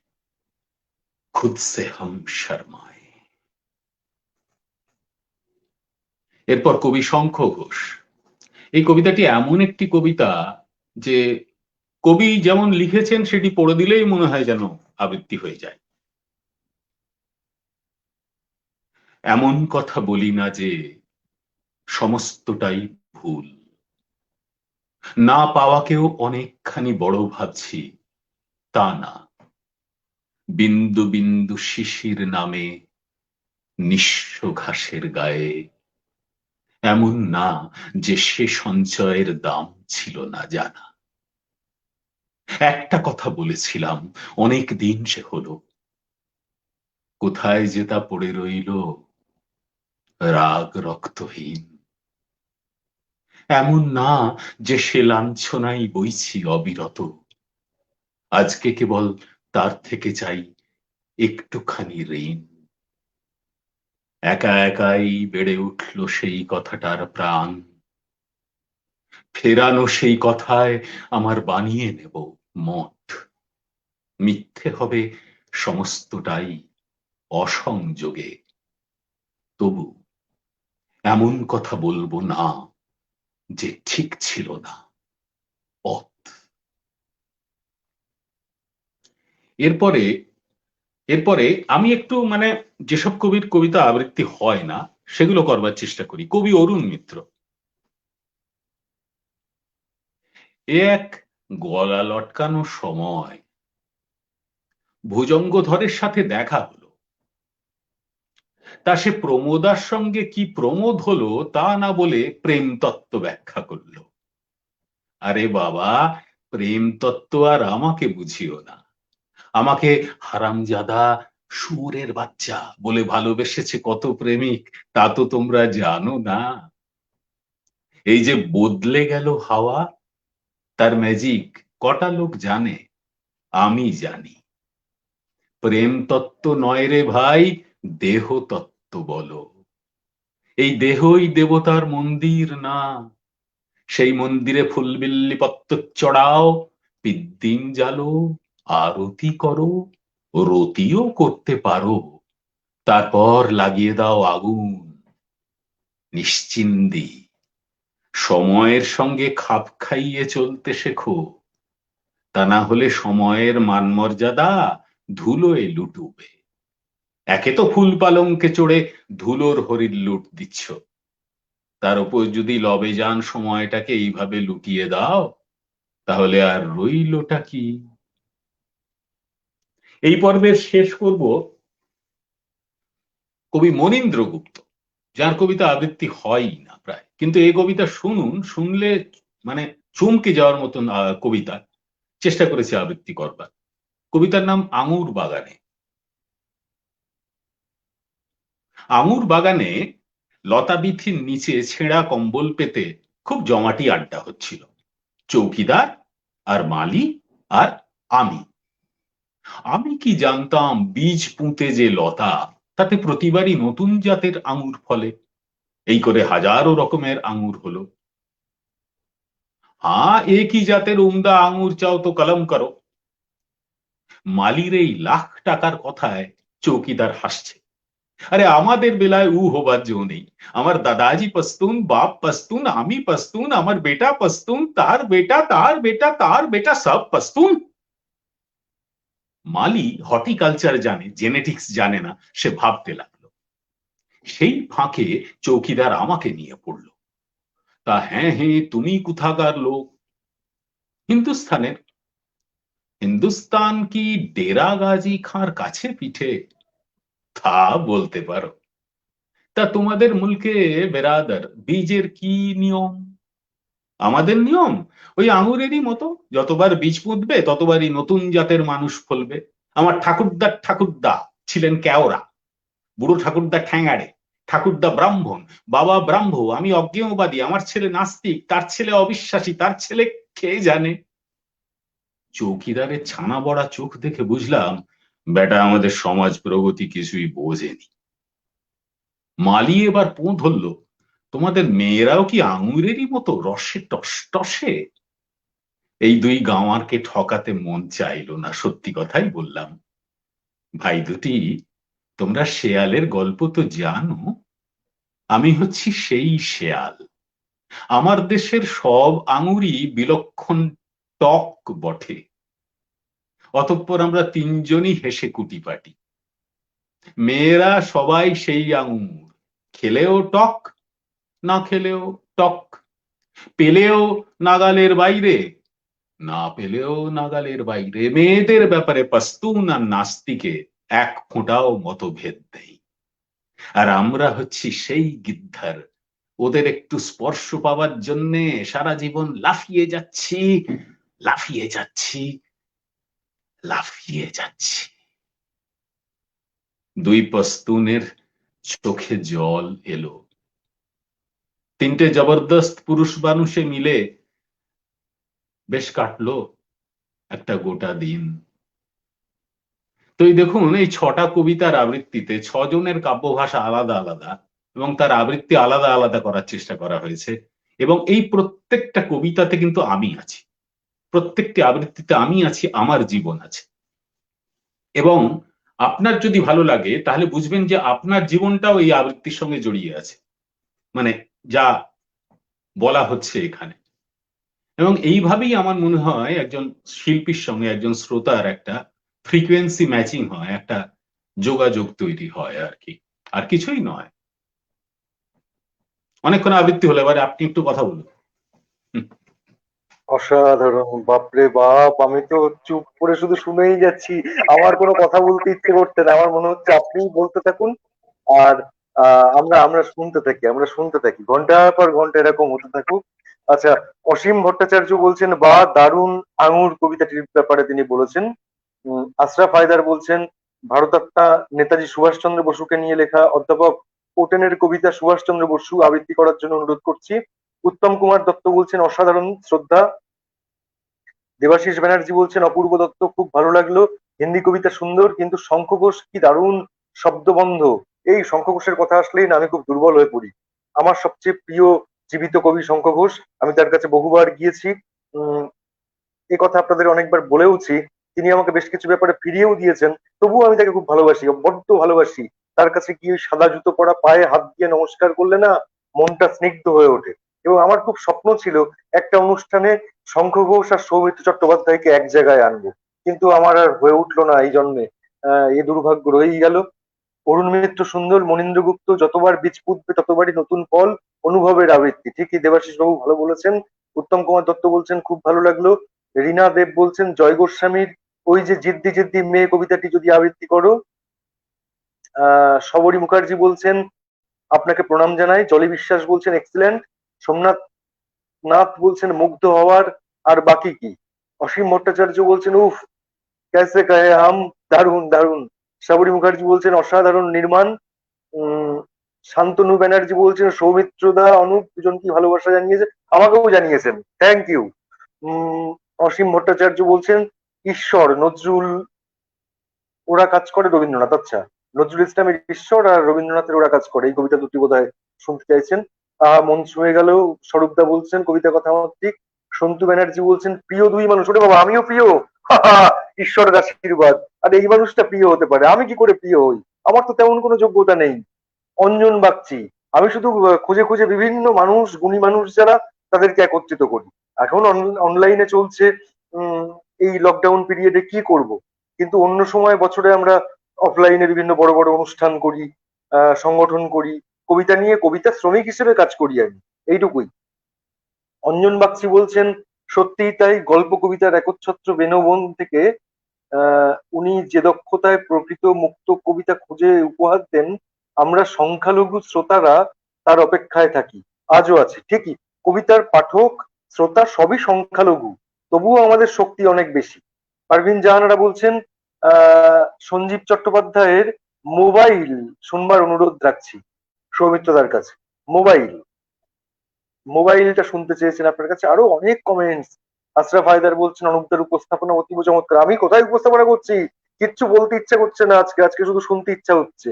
खुद से हम शर्माए। এরপর কবি শঙ্খ ঘোষ। এই কবিতাটি এমন একটি কবিতা যে কবি যেমন লিখেছেন সেটি পড়ে দিলেই মনে হয় যেন আবৃত্তি হয়ে যায়। এমন কথা বলি না যে সমস্তটাই ভুল, না পাওয়াকেও অনেকখানি বড় ভাবছি তা না, বিন্দু বিন্দু শিশির নামে নিঃস্ব ঘাসের গায়ে, এমন না যে সে সঞ্চয়ের দাম ছিল না জানা। একটা কথা বলেছিলাম অনেক দিন সে হলো, কোথায় যে তা পড়ে রইল রাগ রক্তহীন। এমন না যে সে লাঞ্ছনাই বইছি অবিরত, আজকে কেবল তার থেকে চাই একটুখানি ঋণ। একা একাই বেড়ে উঠল সেই কথাটার প্রাণ, ফেরানো সেই কথায় আমার বানিয়ে নেব মঠ। মিথ্যে হবে সমস্তটাই অসংযোগে, তবু এমন কথা বলবো না যে ঠিক ছিল না পথ। এরপরে এরপরে আমি একটু মানে যেসব কবির কবিতা আবৃত্তি হয় না সেগুলো করবার চেষ্টা করি। কবি অরুণ মিত্র, এ এক গলা লটকানো সময় ভুজঙ্গধরের সাথে দেখা হলো, তা সে প্রমোদার সঙ্গে কি প্রমোদ হলো তা না বলে প্রেম তত্ত্ব ব্যাখ্যা করলো। আরে বাবা, প্রেম তত্ত্ব আর আমাকে বুঝিও না, আমাকে হারামজাদা শুয়োরের বাচ্চা বলে ভালোবেসেছে কত প্রেমিক তা তো তোমরা জানো না। এই যে বদলে গেল হাওয়া, তার ম্যাজিক কটা লোক জানে? আমি জানি। প্রেম তত্ত্ব নয় রে ভাই, দেহ তত্ত্ব বলো। এই দেহই দেবতার মন্দির না, সেই মন্দিরে ফুলবিল্লি পত্র চড়াও, পিদ্দিম জ্বালো, আরতি করো, রতিও করতে পারো, তারপর লাগিয়ে দাও আগুন। নিশ্চিন্দি সময়ের সঙ্গে খাপ খাইয়ে চলতে শেখো, তা না হলে সময়ের মান মর্যাদা ধুলোয় লুটুবে। একে তো ফুল পালঙ্কে চড়ে ধুলোর হরির লুট দিচ্ছ, তার উপর যদি লবে যান সময়টাকে এইভাবে লুটিয়ে দাও, তাহলে আর রইলটা কি? এই পর্বের শেষ করব কবি মনীন্দ্র গুপ্ত, যার কবিতা আবৃত্তি হয়ই না প্রায়, কিন্তু এই কবিতা শুনুন, শুনলে মানে চমকে যাওয়ার মতন কবিতা। চেষ্টা করেছে আবৃত্তি করবার। কবিতার নাম আঙুর বাগানে। আঙুর বাগানে লতা বিথির নিচে ছেঁড়া কম্বল পেতে খুব জমাটি আড্ডা হচ্ছিল। চৌকিদার আর মালি আর আমি। আমি কি জানতাম বীজ পুঁতে যে লতা, তাতে প্রতিবারই নতুন জাতের আঙুর ফলে। এই করে হাজারো রকমের আঙুর হলো। একই জাতের উমদা আঙুর চাও তো কলম করো। মালির এই লাখ টাকার কথায় চৌকিদার হাসছে। আরে আমাদের বেলায় হবার জো নেই। আমার দাদাজি পস্তুন, বাপ পস্তুন, আমি পস্তুন, আমার বেটা পস্তুন, তার বেটা, তার বেটা, তার বেটা, সব পস্তুন। মালি হর্টিকালচার জানে, জেনেটিক্স জানে না, সে ভাবতে লাগলো। সেই ফাঁকে চৌকিদার আমাকে নিয়ে পড়ল। তা হ্যাঁ হ্যাঁ, তুমি কোথাকার লোক? হিন্দুস্থানের। হিন্দুস্তান কি ডেরা গাজী খাঁর কাছে পিঠে? তা বলতে পারো। তা তোমাদের মুলকে বেরাদার বীজের কি নিয়ম? আমাদের নিয়ম ওই আঙুরেরই মতো, যতবার বীজ পুঁতবে ততবারই নতুন জাতের মানুষ ফলবে। আমার ঠাকুরদার ঠাকুরদা ছিলেন কেওড়া, বুড়ো ঠাকুরদা ঠ্যাঙাড়ে, ঠাকুরদা ব্রাহ্মণ, বাবা ব্রাহ্ম, আমি অজ্ঞেয়বাদী, আমার ছেলে নাস্তিক, তার ছেলে অবিশ্বাসী, তার ছেলে কে জানে। চৌকিদারের ছানা বড়া চোখ দেখে বুঝলাম বেটা আমাদের সমাজ প্রগতি কিছুই বোঝেনি। মালি এবার পো ধরল, তোমাদের মেয়েরাও কি আঙুরেরই মতো রসে টসটসে? এই দুই গাঁওয়ারকে ঠকাতে মন চাইলো না, সত্যি কথাই বললাম। ভাই দুটি, তোমরা শেয়ালের গল্প তো জানো। আমি হচ্ছি সেই শেয়াল। আমার দেশের সব আঙুরই বিলক্ষণ টক বটে। অতঃপর আমরা তিনজনই হেসে কুটিপাটি। মেয়েরা সবাই সেই আঙুর, খেলেও টক, না খেলেও টক, পেলেও নাগালের বাইরে, না পেলেও নাগালের বাইরে। মেয়েদের ব্যাপারে পস্তুন আর নাস্তিকে এক ফোঁটাও মতভেদ নেই। আর আমরা হচ্ছি সেই গিদ্ধার, ওদের একটু স্পর্শ পাওয়ার জন্যে সারা জীবন লাফিয়ে যাচ্ছি, লাফিয়ে যাচ্ছি, লাফিয়ে যাচ্ছি। দুই পস্তুনের চোখে জল এলো। তিনটে জবরদস্ত পুরুষ মানুষে মিলে বেশ কাটলো একটা গোটা দিন। তো এই দেখুন, এই 6টা কবিতার আবৃত্তিতে 6জনের কাব্য ভাষা আলাদা আলাদা এবং তার আবৃত্তি আলাদা আলাদা করার চেষ্টা করা হয়েছে। এবং এই প্রত্যেকটা কবিতাতে কিন্তু আমি আছি, প্রত্যেকটি আবৃত্তিতে আমি আছি, আমার জীবন আছে। এবং আপনার যদি ভালো লাগে তাহলে বুঝবেন যে আপনার জীবনটাও এই আবৃত্তির সঙ্গে জড়িয়ে আছে, মানে যা বলা হচ্ছে এখানে। এবং এইভাবেই আমার মনে হয় একজন শিল্পীর সঙ্গে একজন শ্রোতার একটা ফ্রিকোয়েন্সি ম্যাচিং হয়, একটা যোগাযোগ তৈরি হয় আর কি, আর কিছুই নয়। অনেকক্ষণ আবৃত্তি হলো, এবারে আপনি একটু কথা বলুন। অসাধারণ, বাপরে বাপ, আমি তো চুপ করে শুধু শুনেই যাচ্ছি। আমার কোনো কথা বলতে ইচ্ছে করছে না, আমার মনে হচ্ছে আপনি বলতে থাকুন। আর আমরা আমরা শুনতে থাকি, আমরা শুনতে থাকি, ঘন্টার পর ঘন্টা এরকম হতে থাকুক। আচ্ছা, অসীম ভট্টাচার্য বলছেন বা দারুণ আঙুর কবিতাটির ব্যাপারে তিনি বলেছেন। আশরাফ হায়দার বলছেন ভারতাত্মা নেতাজি সুভাষচন্দ্র বসুকে নিয়ে লেখা অধ্যাপক কোটেনের কবিতা সুভাষচন্দ্র বসু আবৃত্তি করার জন্য অনুরোধ করছি। উত্তম কুমার দত্ত বলছেন অসাধারণ, শ্রদ্ধা। দেবাশিস ব্যানার্জি বলছেন অপূর্ব দত্ত, খুব ভালো লাগলো, হিন্দি কবিতা সুন্দর, কিন্তু শঙ্খঘোষ কি দারুণ শব্দবন্ধ। এই শঙ্খঘোষের কথা আসলেই না আমি খুব দুর্বল হয়ে পড়ি। আমার সবচেয়ে প্রিয় জীবিত কবি শঙ্খঘোষ, আমি তার কাছে বহুবার গিয়েছি। এ কথা আপনাদের অনেকবার বলেওছি। তিনি আমাকে বেশ কিছু ব্যাপারে ফিরিয়েও দিয়েছেন, তবুও আমি তাকে খুব ভালোবাসি, বড্ড ভালোবাসি। তার কাছে গিয়ে সাদা জুতো পরা পায়ে হাত দিয়ে নমস্কার করলে না মনটা স্নিগ্ধ হয়ে ওঠে। এবং আমার খুব স্বপ্ন ছিল একটা অনুষ্ঠানে শঙ্খ ঘোষ আর সৌমিত্র চট্টোপাধ্যায়কে এক জায়গায় আনবো, কিন্তু আমার আর হয়ে উঠলো না এই জন্মে। এ দুর্ভাগ্য রয়েই গেল। অরুণ মিত্র সুন্দর, মনীন্দ্র গুপ্ত, যতবার বীজ পুঁতবে ততবারই নতুন ফল, অনুভবের আবৃত্তি। ঠিকই দেবাশিস বাবু ভালো বলেছেন। উত্তম কুমার দত্ত বলছেন খুব ভালো লাগলো। রীনা দেব বলছেন জয় গোস্বামীর ওই যে জিদ্দি জিদ্দি মেয়ে কবিতাটি যদি আবৃত্তি করো। শবরী মুখার্জি বলছেন আপনাকে প্রণাম জানাই। জলি বিশ্বাস বলছেন এক্সিলেন্ট। সোমনাথ নাথ বলছেন মুগ্ধ হওয়ার আর বাকি কি। অসীম ভট্টাচার্য বলছেন উফ कैसे कहे हम, দারুণ দারুণ। শবরী মুখার্জি বলছেন অসাধারণ নির্মাণ। উম শান্তনু ব্যানার্জি বলছেন সৌমিত্র দা অনুপ দুজনকে ভালোবাসা জানিয়েছে, আমাকেও জানিয়েছেন, থ্যাংক ইউ। অসীম ভট্টাচার্য বলছেন ঈশ্বর নজরুল ওরা কাজ করে রবীন্দ্রনাথ, আচ্ছা নজরুল ইসলামের ঈশ্বর আর রবীন্দ্রনাথের ওরা কাজ করে, এই কবিতা দুটি বোধহয় শুনতে চাইছেন। মন ছুঁয়ে গেল স্বরূপদা বলছেন কবিতা কথা ঠিক। সন্তু ব্যানার্জি বলছেন প্রিয় দুই মানুষ, ওরে বাবা আমিও প্রিয়, ঈশ্বরের আশীর্বাদ। আর এই মানুষটা প্রিয় হতে পারে, আমি কি করে প্রিয় হই, আমার তো তেমন কোনো যোগ্যতা নেই। অঞ্জন বাগচি, আমি শুধু খুঁজে খুঁজে বিভিন্ন মানুষ, গুণী মানুষ যারা, তাদেরকে একত্রিত করি। এখন অনলাইনে চলছে, উম এই লকডাউন পিরিয়ডে কি করব, কিন্তু অন্য সময় বছরে আমরা অফলাইনে বিভিন্ন বড় বড় অনুষ্ঠান করি, সংগঠন করি, কবিতা নিয়ে কবিতা শ্রমিক হিসেবে কাজ করি আমি, এইটুকুই। অঞ্জন বাগচি বলছেন সত্যিই তাই, গল্প কবিতার একচ্ছত্র বেনবন থেকে উনি যে দক্ষতায় প্রকৃত মুক্ত কবিতা খুঁজে উপহার দেন, আমরা সংখ্যালঘু শ্রোতারা তার অপেক্ষায় থাকি, আজও আছে ঠিকই। কবিতার পাঠক শ্রোতা সবই সংখ্যালঘু, তবুও আমাদের শক্তি অনেক বেশি। পারভিন জাহানারা বলছেন সঞ্জীব চট্টোপাধ্যায়ের মোবাইল শুনবার অনুরোধ রাখছি সৌমিত্রদার কাছে। মোবাইল, মোবাইলটা শুনতে চেয়েছেন আপনার কাছে। আরো অনেক কমেন্টস। আশরাফ হায়দার বলছেন অনুপদার উপস্থাপনা অতীব চমৎকার। আমি কোথায় উপস্থাপনা করছি, কিচ্ছু বলতে ইচ্ছা করছে না আজকে, আজকে শুধু শুনতে ইচ্ছা হচ্ছে।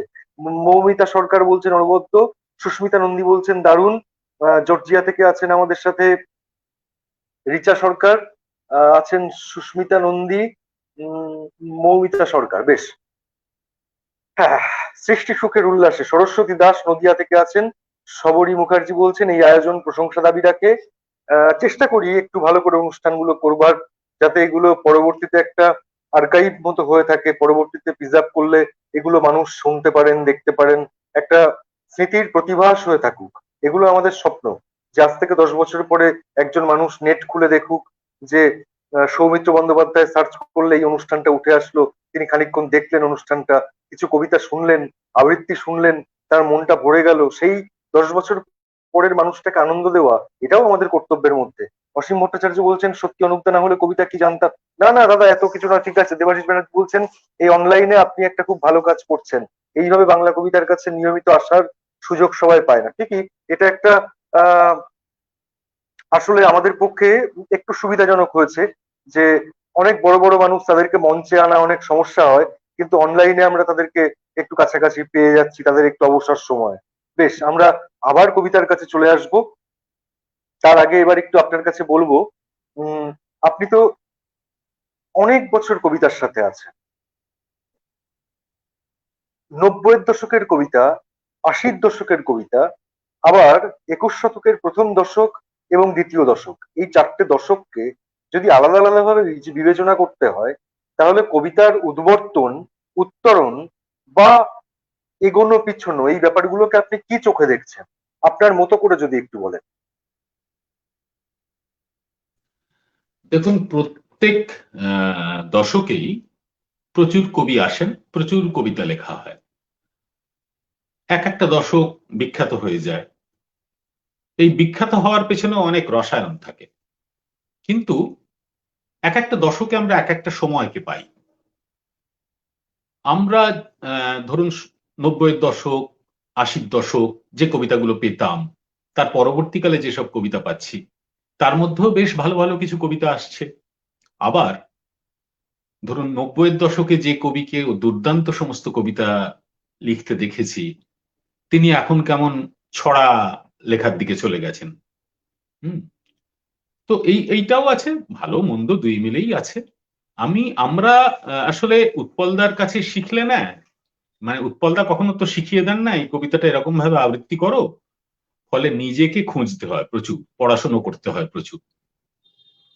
মৌমিতা সরকার বলছেন অনবদ্য। সুস্মিতা নন্দী বলছেন দারুণ। জর্জিয়া থেকে আছেন আমাদের সাথে রিচা সরকার, আছেন সুস্মিতা নন্দী, মৌমিতা সরকার, বেশ। হ্যাঁ, সৃষ্টি সুখের উল্লাসে সরস্বতী দাস নদিয়া থেকে আছেন। শবরী মুখার্জি বলছেন এই আয়োজন প্রশংসা দাবি রাখে। চেষ্টা করি একটু ভালো করে অনুষ্ঠানগুলো করবার, যাতে এগুলো পরবর্তীতে একটা আর্কাইভ মতো হয়ে থাকে, পরবর্তীতে প্রিজার্ভ করলে এগুলো মানুষ শুনতে পারেন, দেখতে পারেন, একটা স্মৃতির প্রতিভাস হয়ে থাকুক। এগুলো আমাদের স্বপ্ন যে আজ থেকে 10 বছর পরে একজন মানুষ নেট খুলে দেখুক যে সৌমিত্র বন্দ্যোপাধ্যায় সার্চ করলে এই অনুষ্ঠানটা উঠে আসলো, তিনি খানিকক্ষণ দেখলেন অনুষ্ঠানটা, কিছু কবিতা শুনলেন, আবৃত্তি শুনলেন, তার মনটা ভরে গেল। সেই 10 বছর পরের মানুষটাকে আনন্দ দেওয়া, এটাও আমাদের কর্তব্যের মধ্যে। অসীম ভট্টাচার্য বলছেন সত্যি অনুপ্তা না হলে কবিতা কি জানতাম না। না দাদা এত কিছু না, ঠিক আছে। দেবাশিস ব্যানার্জি বলছেন এই অনলাইনে আপনি একটা খুব ভালো কাজ করছেন, এইভাবে বাংলা কবিতার কাছে নিয়মিত আসার সুযোগ সবাই পায় না। ঠিকই, এটা একটা আহ আসলে আমাদের পক্ষে একটু সুবিধাজনক হয়েছে যে অনেক বড় বড় মানুষ, তাদেরকে মঞ্চে আনা অনেক সমস্যা হয়, কিন্তু অনলাইনে আমরা তাদেরকে একটু কাছাকাছি পেয়ে যাচ্ছি তাদের একটু অবসর সময়। বেশ, আমরা আবার কবিতার কাছে চলে আসব। তার আগে এবার একটু আপনার কাছে বলবো, উম আপনি তো অনেক বছর কবিতার সাথে আছেন। 90-এর দশকের কবিতা, 80-র দশকের কবিতা, আবার 21 শতকের প্রথম দশক এবং দ্বিতীয় দশক, এই 4টে দশককে যদি আলাদা আলাদা ভাবে বিবেচনা করতে হয়, তাহলে কবিতার উদ্বর্তন, উত্তরণ বা এগোনো পিছনো, এই ব্যাপারগুলোকে আপনি কি চোখে দেখছেন, আপনার মতো করে যদি একটু বলেন। দেখুন, প্রত্যেক দশকেই প্রচুর কবি আসেন, প্রচুর কবিতা লেখা হয়, এক একটা দশক বিখ্যাত হয়ে যায়। এই বিখ্যাত হওয়ার পেছনে অনেক রসায়ন থাকে, কিন্তু এক একটা দশকে আমরা এক একটা সময়কে পাই। আমরা ধরুন 90-এর দশক, 80-র দশক যে কবিতাগুলো পেতাম, তার পরবর্তীকালে যেসব কবিতা পাচ্ছি, তার মধ্যেও বেশ ভালো ভালো কিছু কবিতা আসছে। আবার ধরুন 90-এর দশকে যে কবিকে দুর্দান্ত সমস্ত কবিতা লিখতে দেখেছি, তিনি এখন কেমন ছড়া লেখার দিকে চলে গেছেন। হুম। তো এইটাও আছে, ভালো মন্দ দুই মিলেই আছে। আমরা আসলে উৎপলদার কাছে শিখলে না, মানে উৎপলদা কখনো তো শিখিয়ে দেন না এই কবিতাটা এরকম ভাবে আবৃত্তি করো, ফলে নিজেকে খুঁজতে হয়, প্রচুর পড়াশোনা করতে হয়, প্রচুর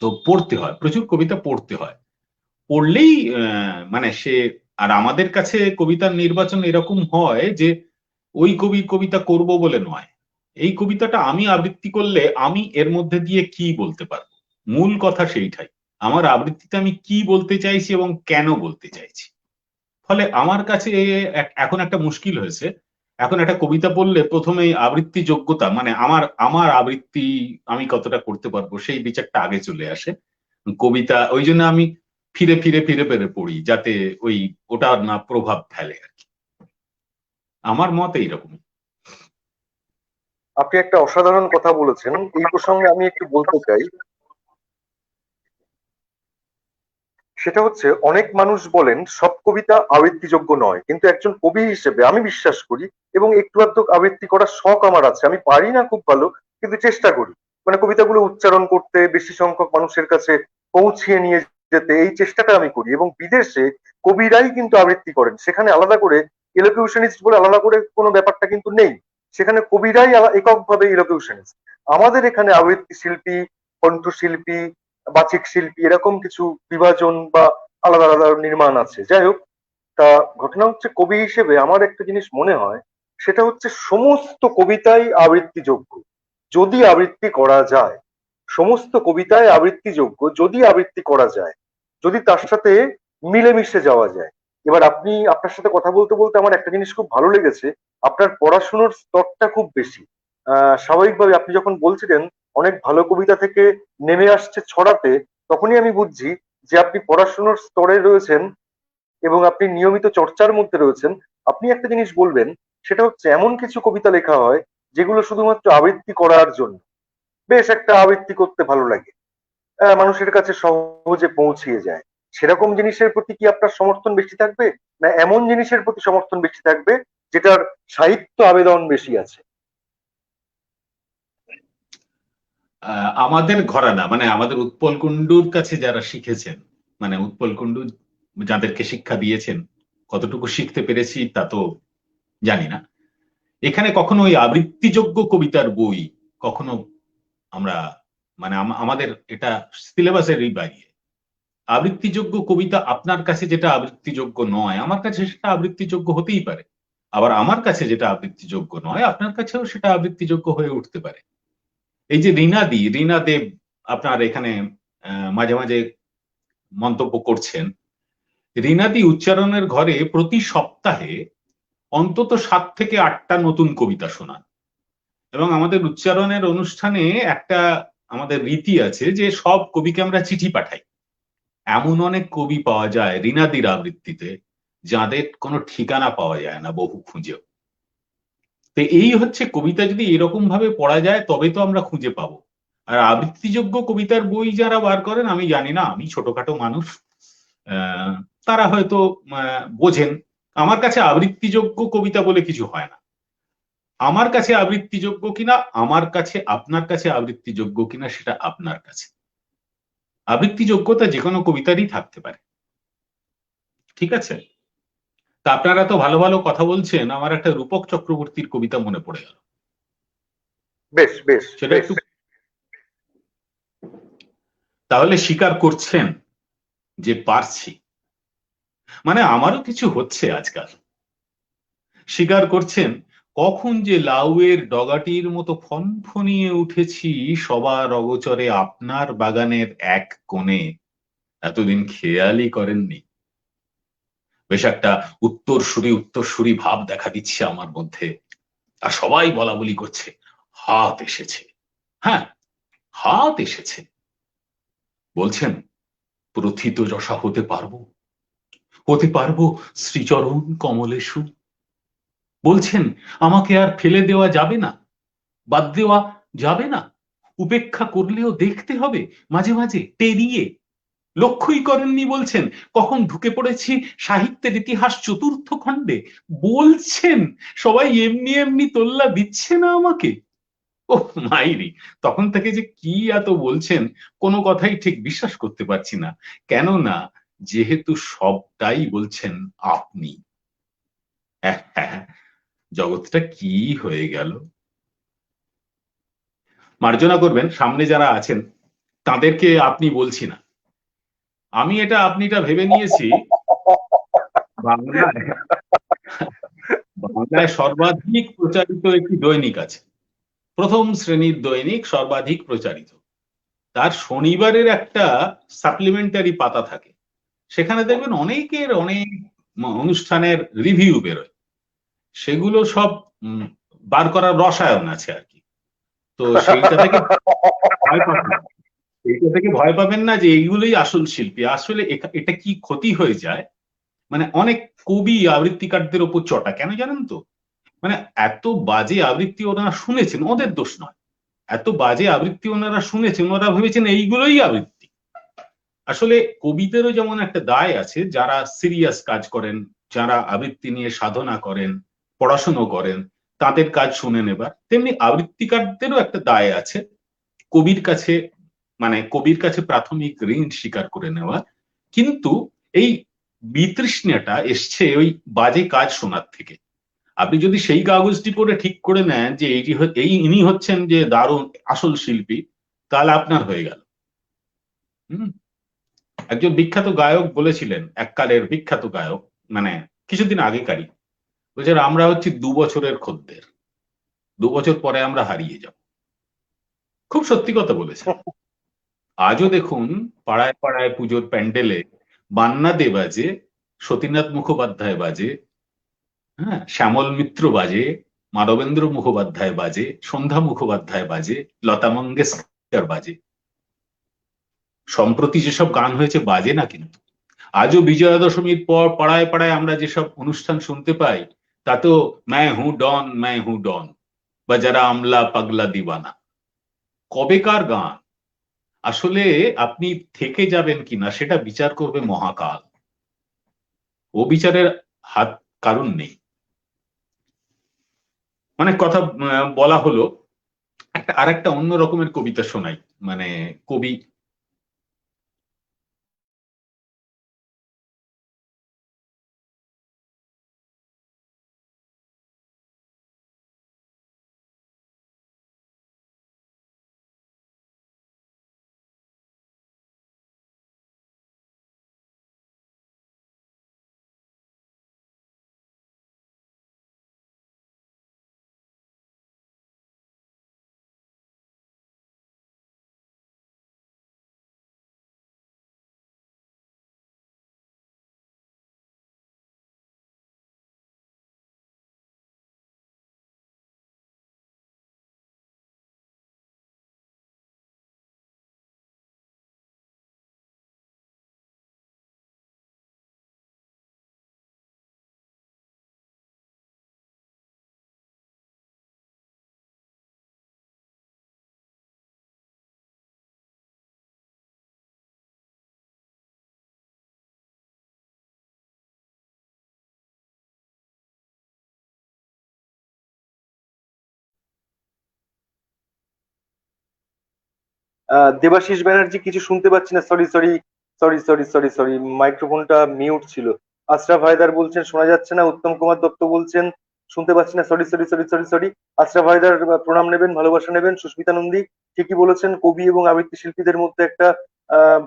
তো পড়তে হয়, প্রচুর কবিতা পড়তে হয়, পড়লেই মানে সে, আর আমাদের কাছে কবিতার নির্বাচন এরকম হয় যে ওই কবির কবিতা করব বলে নয়, এই কবিতাটা আমি আবৃত্তি করলে আমি এর মধ্যে দিয়ে কি বলতে পারবো, মূল কথা সেইটাই, আমার আবৃত্তিতে আমি কি বলতে চাইছি এবং কেন বলতে চাইছি। ফলে আমার কাছে এখন একটা মুশকিল হয়েছে, এখন একটা কবিতা পড়লে প্রথমেই আবৃত্তি যোগ্যতা, মানে আমার আমার আবৃত্তি আমি কতটা করতে পারবো সেই বিচারটা আগে চলে আসে কবিতা, ওই জন্য আমি ফিরে ফিরে ফিরে ফিরে পড়ি যাতে ওই ওটার না প্রভাব ফেলে আর কি। আমার মত এইরকম। আপনি একটা অসাধারণ কথা বলেছেন, এই প্রসঙ্গে আমি একটু বলতে চাই। সেটা হচ্ছে, অনেক মানুষ বলেন সব কবিতা আবৃত্তিযোগ্য নয়, কিন্তু একজন কবি হিসেবে আমি বিশ্বাস করি, এবং একটু আধটু আবৃত্তি করার শখ আমার আছে, আমি পারি না খুব ভালো, কিন্তু চেষ্টা করি, মানে কবিতাগুলো উচ্চারণ করতে, বেশি সংখ্যক মানুষের কাছে পৌঁছিয়ে নিয়ে যেতে, এই চেষ্টাটা আমি করি। এবং বিদেশে কবিরাই কিন্তু আবৃত্তি করেন, সেখানে আলাদা করে এলোকিউশনিস্ট বলে আলাদা করে কোনো ব্যাপারটা কিন্তু নেই, সেখানে কবিরাই এককভাবে এলোকিউশনিস্ট। আমাদের এখানে আবৃত্তি শিল্পী, কণ্ঠশিল্পী, বাচিক শিল্পী, এরকম কিছু বিভাজন বা আলাদা আলাদা নির্মাণ আছে। যাই হোক, তা ঘটনা হচ্ছে, কবি হিসেবে আমার একটা জিনিস মনে হয়, সেটা হচ্ছে সমস্ত কবিতাই আবৃত্তিযোগ্য যদি আবৃত্তি করা যায়। সমস্ত কবিতায় আবৃত্তিযোগ্য যদি আবৃত্তি করা যায়, যদি তার সাথে মিলেমিশে যাওয়া যায়। এবার আপনার সাথে কথা বলতে বলতে আমার একটা জিনিস খুব ভালো লেগেছে, আপনার পড়াশোনার স্তরটা খুব বেশি। স্বাভাবিকভাবে আপনি যখন বলছিলেন অনেক ভালো কবিতা থেকে নেমে আসছে ছড়াতে, তখনই আমি বুঝছি যে আপনি পড়াশোনার স্তরে রয়েছেন এবং আপনি নিয়মিত চর্চার মধ্যে রয়েছেন। আপনি একটা জিনিস বলবেন, সেটা হচ্ছে, এমন কিছু কবিতা লেখা হয় যেগুলো শুধুমাত্র আবৃত্তি করার জন্য, বেশ একটা আবৃত্তি করতে ভালো লাগে, মানুষের কাছে সহজে পৌঁছিয়ে যায়, সেরকম জিনিসের প্রতি কি আপনার সমর্থন বেশি থাকবে, না এমন জিনিসের প্রতি সমর্থন বেশি থাকবে যেটার সাহিত্য আবেদন বেশি আছে? আমাদের ঘরানা, মানে আমাদের উৎপল কুণ্ডুর কাছে যারা শিখেছেন, মানে উৎপল কুণ্ডু যাদেরকে শিক্ষা দিয়েছেন, কতটুকু শিখতে পেরেছি তা তো জানি না, এখানে কখনো ওই আবৃত্তিযোগ্য কবিতার বই কখনো আমরা, মানে আমাদের এটা সিলেবাসেরই বাইরে। আবৃত্তিযোগ্য কবিতা আপনার কাছে যেটা আবৃত্তিযোগ্য নয় আমার কাছে সেটা আবৃত্তিযোগ্য হতেই পারে, আবার আমার কাছে যেটা আবৃত্তিযোগ্য নয় আপনার কাছেও সেটা আবৃত্তিযোগ্য হয়ে উঠতে পারে। এই যে রীনা দেব আপনার এখানে মাঝে মাঝে মন্তব্য করছেন, রীনাদি উচ্চারণের ঘরে প্রতি সপ্তাহে অন্তত 7 থেকে 8টা নতুন কবিতা শোনান, এবং আমাদের উচ্চারণের অনুষ্ঠানে একটা আমাদের রীতি আছে যে সব কবিকে আমরা চিঠি পাঠাই। এমন অনেক কবি পাওয়া যায় রীনাদির আবৃত্তিতে যাদের কোনো ঠিকানা পাওয়া যায় না বহু খুঁজেও। তো এই হচ্ছে, কবিতা যদি এরকম ভাবে পড়া যায় তবে তো আমরা খুঁজে পাবো। আর আবৃত্তিযোগ্য কবিতার বই যারা বার করেন আমি জানি না, আমি ছোটখাটো মানুষ, আহ, তারা হয়তো বোঝেন। আমার কাছে আবৃত্তিযোগ্য কবিতা বলে কিছু হয় না, আমার কাছে আবৃত্তিযোগ্য কিনা, আমার কাছে আপনার কাছে আবৃত্তিযোগ্য কিনা সেটা আপনার কাছে। আবৃত্তিযোগ্যতা যে কোনো কবিতারই থাকতে পারে, ঠিক আছে? তা আপনারা তো ভালো ভালো কথা বলছেন, আমার একটা রূপক চক্রবর্তীর কবিতা মনে পড়ে গেল, বেশ বেশ সেটা বেশ। একটু, তাহলে স্বীকার করছেন যে পারছি, মানে আমারও কিছু হচ্ছে আজকাল, স্বীকার করছেন কখন যে লাউয়ের ডগাটির মতো ফনফনিয়ে উঠেছি সবার অগোচরে আপনার বাগানের এক কোণে, এতদিন খেয়ালই করেননি। বেশ একটা উত্তরসূরি ভাব দেখা দিচ্ছে আমার মধ্যে, আর সবাই বলা বলি করছে হাত এসেছে। হ্যাঁ, হাত এসেছে। বলছেন প্রথিত যশা হতে পারবো শ্রীচরণ কমলেশু। বলছেন আমাকে আর ফেলে দেওয়া যাবে না, বাদ দেওয়া যাবে না, উপেক্ষা করলেও দেখতে হবে মাঝে মাঝে টেরিয়ে। লক্ষ্যই করেননি বলছেন কখন ঢুকে পড়েছি সাহিত্যের ইতিহাস চতুর্থ খণ্ডে। বলছেন সবাই এমনি এমনি তোল্লা দিচ্ছে না আমাকে। ও মাইরি, তখন থেকে যে কি এত বলছেন কোনো কথাই ঠিক বিশ্বাস করতে পারছি না। কেননা যেহেতু সবটাই বলছেন আপনি, জগৎটা কি হয়ে গেল। মার্জনা করবেন, সামনে যারা আছেন তাদেরকে আপনি বলছি না, আমি এটা আপনিটা ভেবে নিয়েছি। বাংলায় বাংলায় সর্বাধিক প্রচারিত একটি দৈনিক আছে, প্রথম শ্রেণীর দৈনিক, সর্বাধিক প্রচারিত। তার শনিবারের একটা সাপ্লিমেন্টারি পাতা থাকে, সেখানে দেখবেন অনেকের অনেক অনুষ্ঠানের রিভিউ বেরোয়। সেগুলো সব বার করার রসায়ন আছে আর কি। তো সেইটা থেকে ভয় পাবেন না, এইটা থেকে ভয় পাবেন না যে এইগুলোই আসল শিল্পী। আসলে এটা কি ক্ষতি হয়ে যায়, মানে অনেক কবি আবৃত্তিকারদের ওপর চটা কেন জানেন তো, মানে এত বাজে আবৃত্তি ওনারা শুনেছেন, ওদের দোষ নয়, এত বাজে আবৃত্তি ওনারা শুনেছেন, ওনারা ভেবেছেন এইগুলোই আবৃত্তি। আসলে কবিদেরও যেমন একটা দায় আছে, যারা সিরিয়াস কাজ করেন, যারা আবৃত্তি নিয়ে সাধনা করেন, পড়াশুনো করেন, তাদের কাজ শুনে নেবার, তেমনি আবৃত্তিকারদেরও একটা দায় আছে কবির কাছে, মানে কবির কাছে প্রাথমিক ঋণ স্বীকার করে নেওয়া। কিন্তু এই বিতৃষ্ণাটা এসছে ওই বাজে কাজ শোনার থেকে। আপনি যদি সেই কাগজটি পড়ে ঠিক করে নেন যে ইনি হচ্ছেন যে দারুণ আসল শিল্পী, তাহলে আপনার হয়ে গেল। হম একজন বিখ্যাত গায়ক বলেছিলেন, এককালের বিখ্যাত গায়ক, মানে কিছুদিন আগেকারই, বলছেন আমরা হচ্ছি 2 বছরের খদ্দের, 2 বছর পরে আমরা হারিয়ে যাব। খুব সত্যি কথা বলেছেন। আজও দেখুন পাড়ায় পাড়ায় পুজোর প্যান্ডেলে বান্না দে বাজে, সতীনাথ মুখোপাধ্যায় বাজে, হ্যাঁ, শ্যামল মিত্র বাজে, মানবেন্দ্র মুখোপাধ্যায় বাজে, সন্ধ্যা মুখোপাধ্যায় বাজে, লতা মঙ্গেশকর বাজে। সম্প্রতি যেসব গান হয়েছে বাজে না কিন্তু। আজও বিজয়া দশমীর পর পাড়ায় পাড়ায় আমরা যেসব অনুষ্ঠান শুনতে পাই, তাতেও ম্যায় হু ডন বা যারা আমলা পাগলা দিবানা, কবেকার গান। আসলে আপনি থেকে যাবেন কিনা সেটা বিচার করবে মহাকাল, ও বিচারের হাত কারণ নেই। অনেক কথা বলা হলো, আরেকটা অন্য রকমের কবিতা শোনাই, মানে কবি দেবাশিস ব্যানার্জি, কিছু শুনতে পাচ্ছি না, sorry sorry sorry sorry sorry sorry, মাইক্রোফোনটা মিউট ছিল। আশরাফ হায়দার বলছেন শোনা যাচ্ছে না, উত্তম কুমার দত্ত বলছেন শুনতে পাচ্ছি না, sorry sorry sorry sorry sorry. Ashraf Haidar প্রণাম নেবেন, ভালোবাসা নেবেন। সুস্মিতা নন্দী ঠিকই বলেছেন, কবি এবং আবৃত্তি শিল্পীদের মধ্যে একটা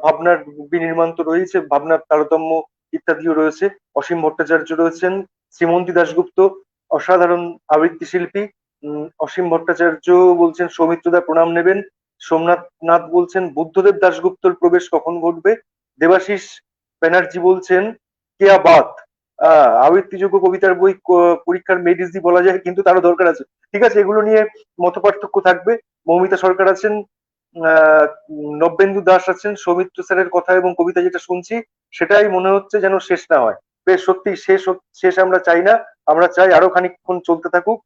ভাবনার বিনির্মাণ তো রয়েছে, ভাবনার তারতম্য ইত্যাদিও রয়েছে। অসীম ভট্টাচার্য রয়েছেন, শ্রীমন্তী দাশগুপ্ত অসাধারণ আবৃত্তি শিল্পী। অসীম ভট্টাচার্য বলছেন সৌমিত্রদা প্রণাম নেবেন। সোমনাথ নাথ বলছেন বুদ্ধদেব দাশগুপ্তর প্রবেশ কখন ঘটবে। দেবাশিস ব্যানার্জি বলছেন কেয়া বাত, আবৃত্তিযোগ্য কবিতার বই পরীক্ষার মেড ইজি বলা যায়, কিন্তু তারও দরকার আছে। ঠিক আছে, এগুলো নিয়ে মত পার্থক্য থাকবে। মৌমিতা সরকার আছেন, নব্যেন্দু দাস আছেন। সৌমিত্র স্যারের কথা এবং কবিতা যেটা শুনছি, সেটাই মনে হচ্ছে যেন শেষ না হয়। বেশ, সত্যি শেষ শেষ আমরা চাই না, আমরা চাই আরো খানিকক্ষণ চলতে থাকুক।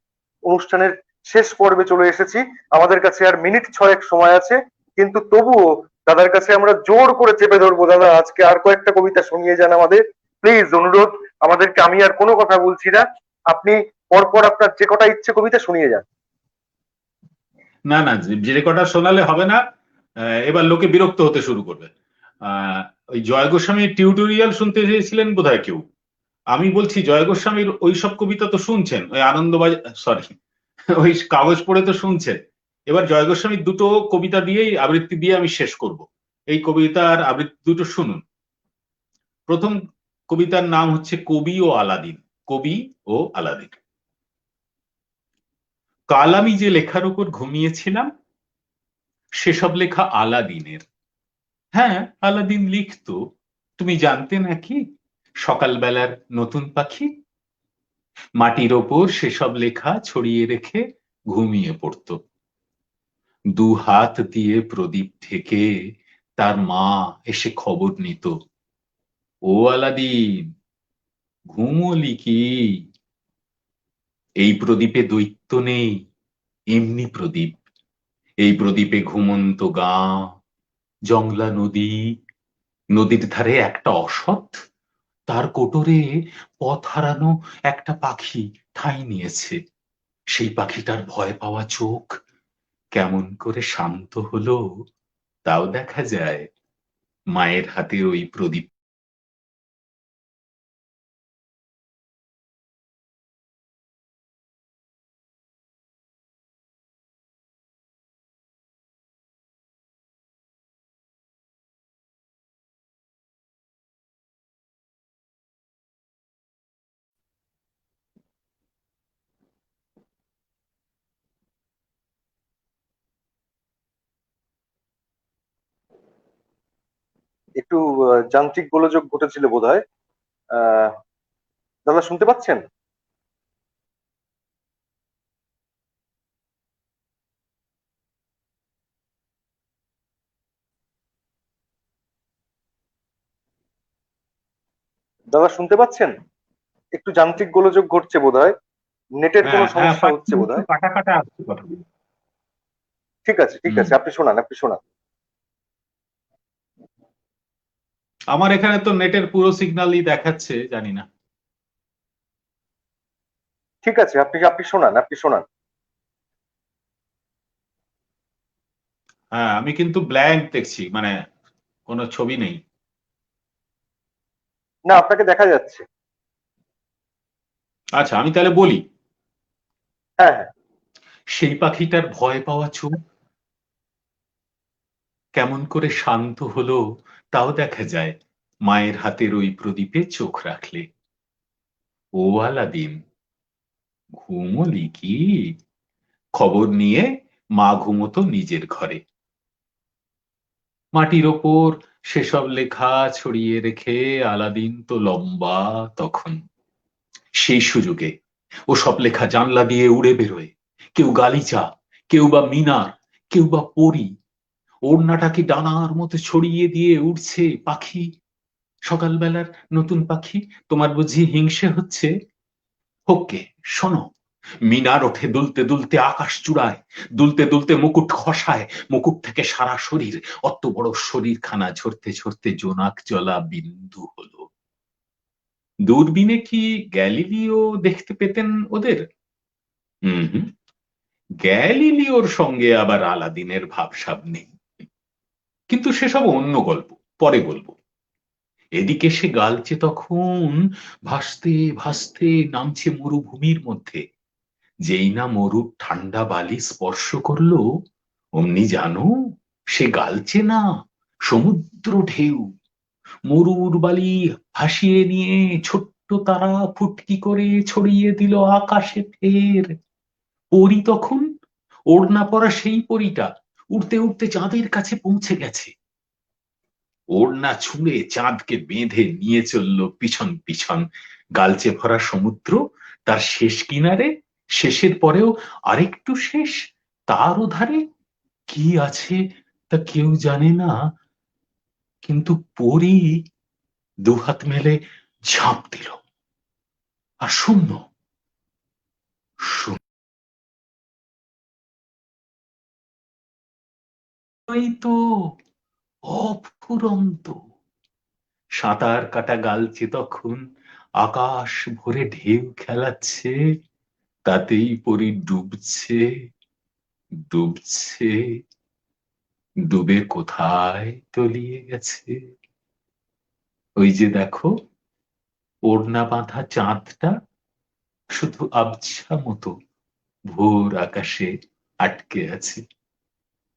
অনুষ্ঠানের শেষ পর্বে চলে এসেছি, আমাদের কাছে আর মিনিট 6 সময় আছে, কিন্তু তবুও দাদার কাছে আমরা জোর করে চেপে ধরবো, দাদা আজকে আর কয়েকটা কবিতা শুনিয়ে যান আমাদের, প্লিজ অনুরোধ আমাদেরকে। আমি আর কোনো কথা বলছি না, আপনি পরপর আপনার যে কটা ইচ্ছে কবিতা শুনিয়ে যান। না না, যে কটা শোনালে হবে না, এবার লোকে বিরক্ত হতে শুরু করবে। আহ ওই জয় গোস্বামীর টিউটোরিয়াল শুনতে চেয়েছিলেন বোধহয় কেউ। আমি বলছি জয় গোস্বামীর ওই সব কবিতা তো শুনছেন, ওই আনন্দবাজার, সরি, ওই কাগজ পড়ে তো শুনছেন। এবার জয় গোস্বামীর দুটো কবিতা দিয়েই আবৃত্তি দিয়ে আমি শেষ করব। এই কবিতার আবৃত্তি দুটো শুনুন। প্রথম কবিতার নাম হচ্ছে কবি ও আলাদিন। কবি ও আলাদিন। কাল আমি যে লেখার উপর ঘুমিয়েছিলাম সেসব লেখা আলাদিনের। হ্যাঁ, আলাদিন লিখতো, তুমি জানতে নাকি? সকালবেলার নতুন পাখি মাটির ওপর সেসব লেখা ছড়িয়ে রেখে ঘুমিয়ে পড়তো। দু হাত দিয়ে প্রদীপ থেকে তার মা এসে খবর নিত, ও আলাদিন, ঘুমোলি কি? এই প্রদীপে দৈত্য নেই, এমনি প্রদীপ। এই প্রদীপে ঘুমন্ত গাঁ, জংলা নদী, নদীর ধারে একটা অসৎ, তার কোটরে পথ হারানো একটা পাখি ঠাঁই নিয়েছে। সেই পাখিটার ভয় পাওয়া চোখ কেমন করে শান্ত হলো তাও দেখা যায় মায়ের হাতের ওই প্রদীপ। একটু যান্ত্রিক গোলযোগ ঘটেছিল বোধহয়। আহ দাদা শুনতে পাচ্ছেন? দাদা শুনতে পাচ্ছেন? একটু যান্ত্রিক গোলযোগ ঘটছে বোধহয়, নেটের কোনো হ্যাঁ হ্যাঁ, সমস্যা হচ্ছে বোধহয়। কাটা কাটা আসছে কথাগুলো। ঠিক আছে, ঠিক হুম, আছে, আপনি শোনান, আপনি শোনান। আমার এখানে তো নেটের পুরো সিগন্যালই দেখাচ্ছে, জানি না। ঠিক আছে, আপনি আপনি শোনান, আপনি শোনান। হ্যাঁ, আমি কিন্তু ব্ল্যাঙ্ক দেখছি, মানে কোনো ছবি নেই। না, আপনাকে দেখা যাচ্ছে। আচ্ছা, আমি তাহলে বলি। হ্যাঁ, হ্যাঁ। সেই পাখিটার ভয় পাওয়া চোখ কেমন করে শান্ত হলো তাও দেখা যায় মায়ের হাতের ওই প্রদীপে চোখ রাখলে। ও আলাদিন, ঘুমোলি কি? খবর নিয়ে মা ঘুমোতো নিজের ঘরে। মাটির ওপর সেসব লেখা ছড়িয়ে রেখে আলাদিন তো লম্বা তখন। সেই সুযোগে ও সব লেখা জানলা দিয়ে উড়ে বেরোয়। কেউ গালিচা, কেউ বা মিনার, কেউ বা পরী। ওড়নাটাকে ডানার মতো ছড়িয়ে দিয়ে উড়ছে পাখি। সকালবেলার নতুন পাখি, তোমার বুঝি হিংসে হচ্ছে? হোককে, শোনো। মিনার ওঠে দুলতে দুলতে আকাশ চূড়ায়, দুলতে দুলতে মুকুট খসায়, মুকুট থেকে সারা শরীর, অত বড় শরীরখানা ঝরতে ঝরতে জোনাক জলা বিন্দু হলো। দূরবীনে কি গ্যালিলিও দেখতে পেতেন ওদের? হুম হুম, গ্যালিলিওর সঙ্গে আবার আলাদিনের ভাবসাব নেই। কিন্তু সেসব অন্য গল্প, পরে বলবো। এদিকে সে গালছে তখন ভাসতে ভাসতে নামছে মরুভূমির মধ্যে। যেই না মরুর ঠান্ডা বালি স্পর্শ করলো, অমনি জানো সে গালছে না, সমুদ্র ঢেউ। মরুর বালি ভাসিয়ে নিয়ে ছোট্ট তারা ফুটকি করে ছড়িয়ে দিল আকাশে ফের। পরী তখন, ওড়না পরা সেই পরীটা উড়তে উড়তে চাঁদের কাছে পৌঁছে গেছে। ওড়না ছুঁড়ে চাঁদকে বেঁধে নিয়ে চলল পিছন পিছন। গালচে ভরা সমুদ্র তার শেষ কিনারে, শেষের পরেও আরেকটু শেষ, তার ওধারে কি আছে তা কেউ জানে না। কিন্তু পরী দুহাত মেলে ঝাঁপ দিল, আর শূন্য, শূন্যই তো, অফুরন্ত। সাঁতার কাটা গালছে তখন আকাশ ভরে ঢেউ খেলাচ্ছে, তাতেই পরি ডুবছে, ডুবছে। ডুবে কোথায় তলিয়ে গেছে। ওই যে দেখো, ওড়না বাঁধা চাঁদটা শুধু আবছা মতো ভোর আকাশে আটকে আছে।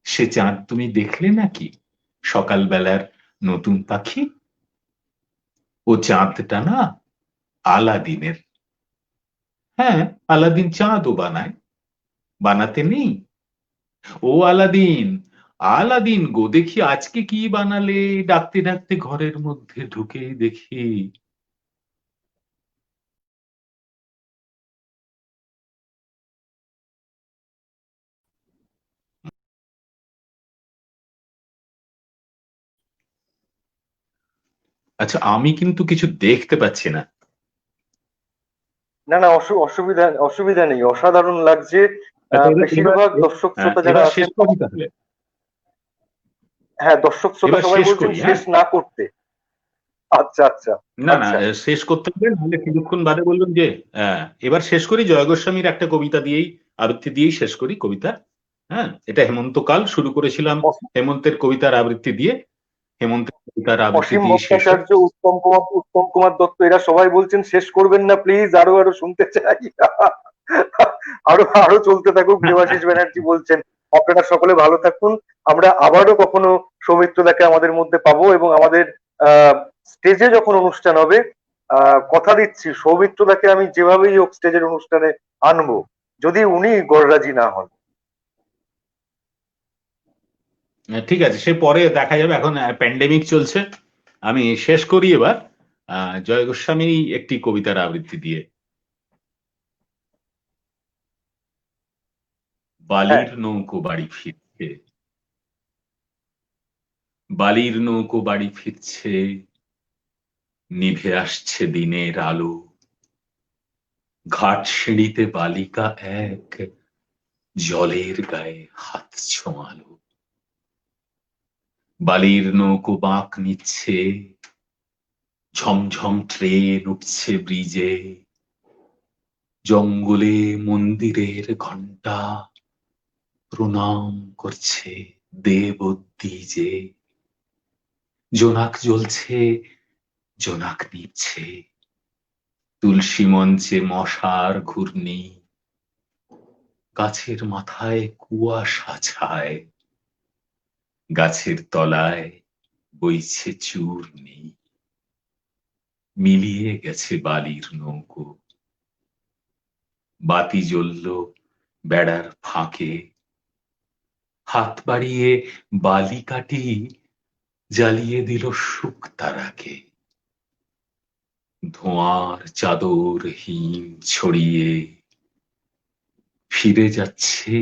সে চাঁদ তুমি দেখলে নাকি, সকালবেলার নতুন পাখি? ও চাঁদটা না আলাদিনের। হ্যাঁ, আলাদিন চাঁদও বানায়, বানাতে নেই? ও আলাদিন, আলাদিন গো, দেখি আজকে কি বানালে। ডাকতে ডাকতে ঘরের মধ্যে ঢুকেই দেখি। আচ্ছা, আমি কিন্তু কিছু দেখতে পাচ্ছি না। না না, অসুবিধা অসুবিধা নেই, অসাধারণ লাগছে। আচ্ছা, এবার এবার বেশিরভাগ দর্শক শ্রোতা যারা এবার শেষ আছেন, করি তাহলে। হ্যাঁ দর্শক শ্রোতা এবার সবাই শেষ বলছেন করি, শেষ হ্যাঁ। না করতে। আচ্ছা আচ্ছা। না না, আচ্ছা শেষ করতে হবে, নাহলে কিছুক্ষণ বাদে বলবেন যে এবার শেষ করি জয় গোস্বামীর একটা কবিতা দিয়েই, আবৃত্তি দিয়েই শেষ করি কবিতা। হ্যাঁ, এটা হেমন্তকাল শুরু করেছিলাম, অসীম হেমন্তের কবিতার আবৃত্তি দিয়ে। হেমন্তের কবিতার আবৃত্তি অসীম দিয়ে শেষ হোক। ভট্টাচার্য, উত্তম কুমার দত্ত এরা সবাই বলছেন শেষ করবেন না প্লিজ, আরো আরো শুনতে চাই। আরো আরো চলতে থাকুক, দেবাশিস ব্যানার্জি বলছেন। আপনারা সকলে ভালো থাকুন। আমরা আবারও কখনো সৌমিত্রদাকে আমাদের মধ্যে পাবো, এবং আমাদের স্টেজে যখন অনুষ্ঠান হবে, কথা দিচ্ছি সৌমিত্রদাকে আমি যেভাবেই হোক স্টেজের অনুষ্ঠানে আনবো, যদি উনি গড়রাজি না হন। ঠিক আছে, সে পরে দেখা যাবে, এখন প্যান্ডেমিক চলছে। আমি শেষ করি এবার জয় গোস্বামী একটি কবিতার আবৃত্তি দিয়ে। হ্যাঁ বালির নৌকো বাড়ি ফিরছে, বালির নৌকো বাড়ি ফিরছে, নিভে আসছে দিনের আলো। ঘাট সিঁড়িতে বালিকা এক জলের গায়ে হাত ছোঁয়ালো। বালির নৌকো বাঁক নিচ্ছে, ঝমঝম ট্রেন উঠছে ব্রিজে। জঙ্গলে মন্দিরের ঘন্টা প্রণাম করছে দেবদ্বিজে। জোনাক জ্বলছে, জোনাক নিচ্ছে, তুলসী মঞ্চে মশার ঘূর্ণি। গাছের মাথায় কুয়াশা ছায়, গাছের তলায় বইছে চূর্ণি। মিলিয়ে গেছে বালির নৌকো, বাতি জ্বলল বেড়ার ফাঁকে। হাত বাড়িয়ে বালিকাটি জ্বালিয়ে দিল শুকতারাকে। ধোঁয়ার চাদর হিম ছড়িয়ে ফিরে যাচ্ছে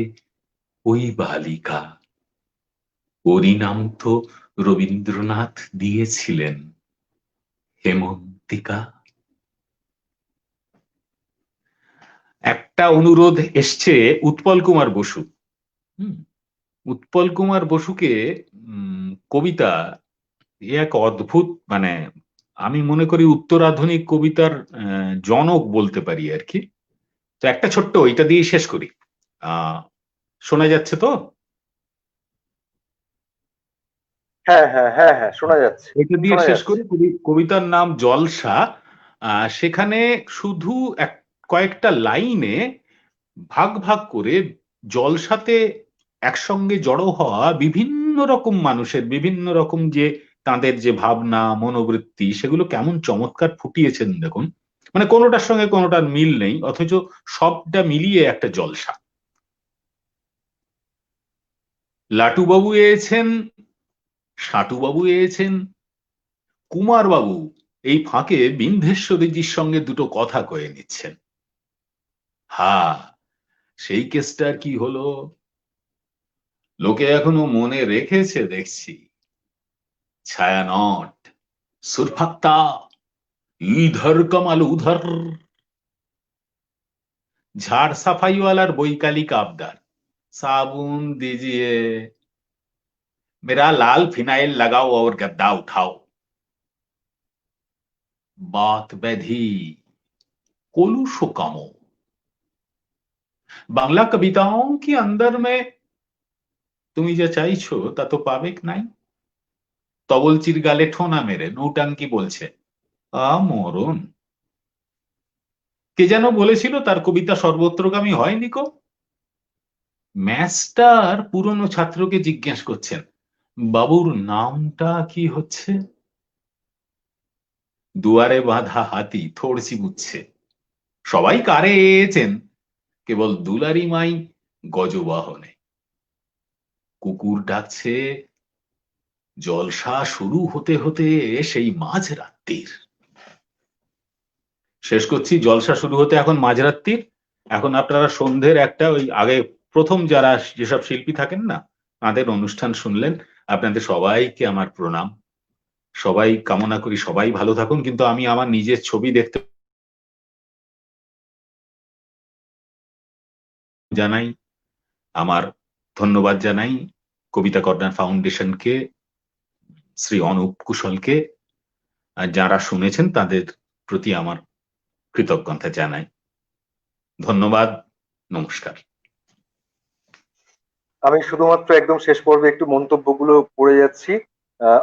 ওই বালিকা। ওরই নাম তো রবীন্দ্রনাথ দিয়েছিলেন, হেমন্তিকা। একটা অনুরোধ এসছে উৎপল কুমার বসু। হুম, উৎপল কুমার বসুকে কবিতা, এ এক অদ্ভুত, মানে আমি মনে করি উত্তরাধুনিক কবিতার জনক বলতে পারি আর কি। তো একটা ছোট্ট ওইটা দিয়ে শেষ করি। আহ শোনা যাচ্ছে তো? হ্যাঁ হ্যাঁ হ্যাঁ হ্যাঁ, শোনা যাচ্ছে। এটা দিয়ে শোনা শেষ যাচ্ছে। করি। কবিতার নাম জলসা। সেখানে শুধু কয়েকটা লাইনে ভাগ ভাগ করে জলসাতে একসঙ্গে জড়ো হওয়া বিভিন্ন রকম মানুষের বিভিন্ন রকম যে তাদের যে ভাবনা মনোবৃত্তি, সেগুলো কেমন চমৎকার ফুটিয়েছেন দেখুন। মানে কোনোটার সঙ্গে কোনোটার মিল নেই, অথচ সবটা মিলিয়ে একটা জলসা। লাটুবাবু এসেছেন, সাটুবাবু এসেছেন, কুমার বাবু এই ফাঁকে বিন্ধেশ্বরীজির সঙ্গে দুটো কথা কয়ে নিচ্ছেন। হা, সেই কেসটার কি হলো? লোকে এখনো মনে রেখেছে দেখছি। ছায়ানট, সুরফাক্তা, ইধর কমাল উধর। ঝাড় সাফাইওয়ালার বৈকালিক আবদার, साबुन दीजिए, मेरा लाल फिनाइल लगाओ और गद्दा उठाओ। बात बैधी, कोलूशो कामो। बांग्ला कविताओं के अंदर में তুমি যা চাইছো তা তো পাবেক নাই। তবলচির গালে ঠোনা মেরে নৌটাঙ্কি বলছে মরণ। কে যেন বলেছিল তার কবিতা সর্বত্রগামী হয় নিকো। ম্যাস্টার পুরনো ছাত্রকে জিজ্ঞেস করছেন, বাবুর নামটা কি হচ্ছে? দুয়ারে বাঁধা হাতি থড়ছি বুঝছে, সবাই কারে এছেন, কেবল দুলারি মাই গজবাহনে। কুকুর ডাকছে জলসা শুরু হতে হতে সেই মাঝ রাত্রির। শেষ করছি, জলসা শুরু হতে এখন মাঝরাত্রির। এখন আপনারা সন্ধ্যের একটা ওই আগে প্রথম যারা যেসব শিল্পী থাকেন না তাদের অনুষ্ঠান শুনলেন। আপনাদের সবাইকে আমার প্রণাম। সবাই কামনা করি সবাই ভালো থাকুন, কিন্তু আমি আমার নিজের ছবি দেখতে জানাই, আমার ধন্যবাদ জানাই কবিতা কর্নার ফাউন্ডেশনকে, শ্রী অনুপ কুশলকে। আর যারা শুনেছেন তাদের প্রতি আমার কৃতজ্ঞতা জানাই। ধন্যবাদ, নমস্কার। আমি শুধুমাত্র একদম শেষ পর্বে একটু মন্তব্যগুলো পড়ে যাচ্ছি।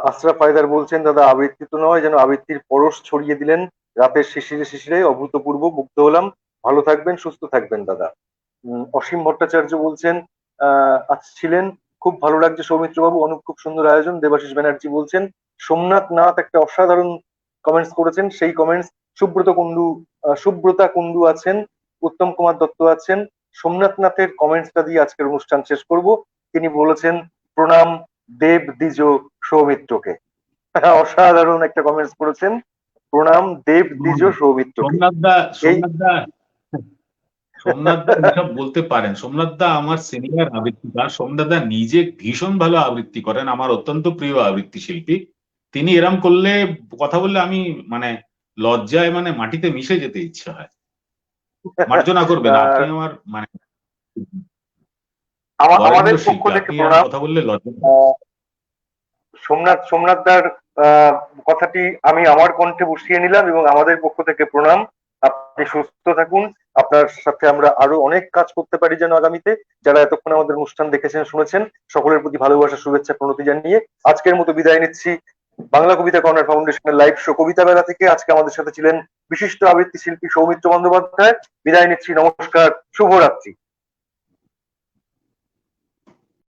আশরাফ হায়দার বলছেন, দাদা আবৃত্তি তো নয়, যেন আবৃত্তির পরশ ছড়িয়ে দিলেন রাতের শিশিরে শিশিরে, অভূতপূর্ব, মুগ্ধ হলাম। ভালো থাকবেন, সুস্থ থাকবেন দাদা। অসীম ভট্টাচার্য বলছেন আজ ছিলেন, খুব ভালো লাগছে সৌমিত্র বাবু, অনুপ খুব সুন্দর আয়োজন। দেবাশিস ব্যানার্জি বলছেন সোমনাথ নাথ একটা অসাধারণ কমেন্টস করেছেন, সেই কমেন্টস সুব্রতা কুন্ডু আছেন, উত্তম কুমার দত্ত আছেন। সোমনাথ নাথের কমেন্টসটা দিয়ে আজকের অনুষ্ঠান শেষ করব। তিনি বলেছেন প্রণাম দেব দ্বিজ সৌমিত্রকে। অসাধারণ একটা কমেন্টস করেছেন, প্রণাম দেব দ্বিজ সৌমিত্রকে। সোমনাথ দা, এই সোমনাথ দা, সোমনাথ দা এসব বলতে পারেন। সোমনাথ দা আমার সিনিয়র আবৃত্তিকার। সোমনাথ দা নিজে ভীষণ ভালো আবৃত্তি করেন, আমার অত্যন্ত প্রিয় আবৃত্তি শিল্পী। তিনি এরম করলে, কথা বললে আমি মানে লজ্জায় মানে মাটিতে মিশে যেতে ইচ্ছে হয়। মার্জনা করবেন, আপনি আমার মানে আমাদের বরেণ্য পক্ষ শিল্পী, থেকে আপনি এরম প্রণাম। কথা বললে লজ্জা। সোমনাথদার কথাটি আমি আমার কণ্ঠে বসিয়ে নিলাম এবং আমাদের পক্ষ থেকে প্রণাম। আপনি সুস্থ থাকুন, আপনার সাথে আমরা আরো অনেক কাজ করতে পারি যেন আগামীতে। যারা এতক্ষণ আমাদের অনুষ্ঠান দেখেছেন শুনেছেন, সকলের প্রতি ভালোবাসা শুভেচ্ছা প্রণতি জানিয়ে আজকের মতো বিদায় নিচ্ছি বাংলা কবিতা কর্নার ফাউন্ডেশনের লাইভ শো কবিতা বেলা থেকে। আজকে আমাদের সাথে ছিলেন বিশিষ্ট আবৃত্তি শিল্পী সৌমিত্র বন্দ্যোপাধ্যায়। বিদায় নিচ্ছি, নমস্কার, শুভরাত্রি।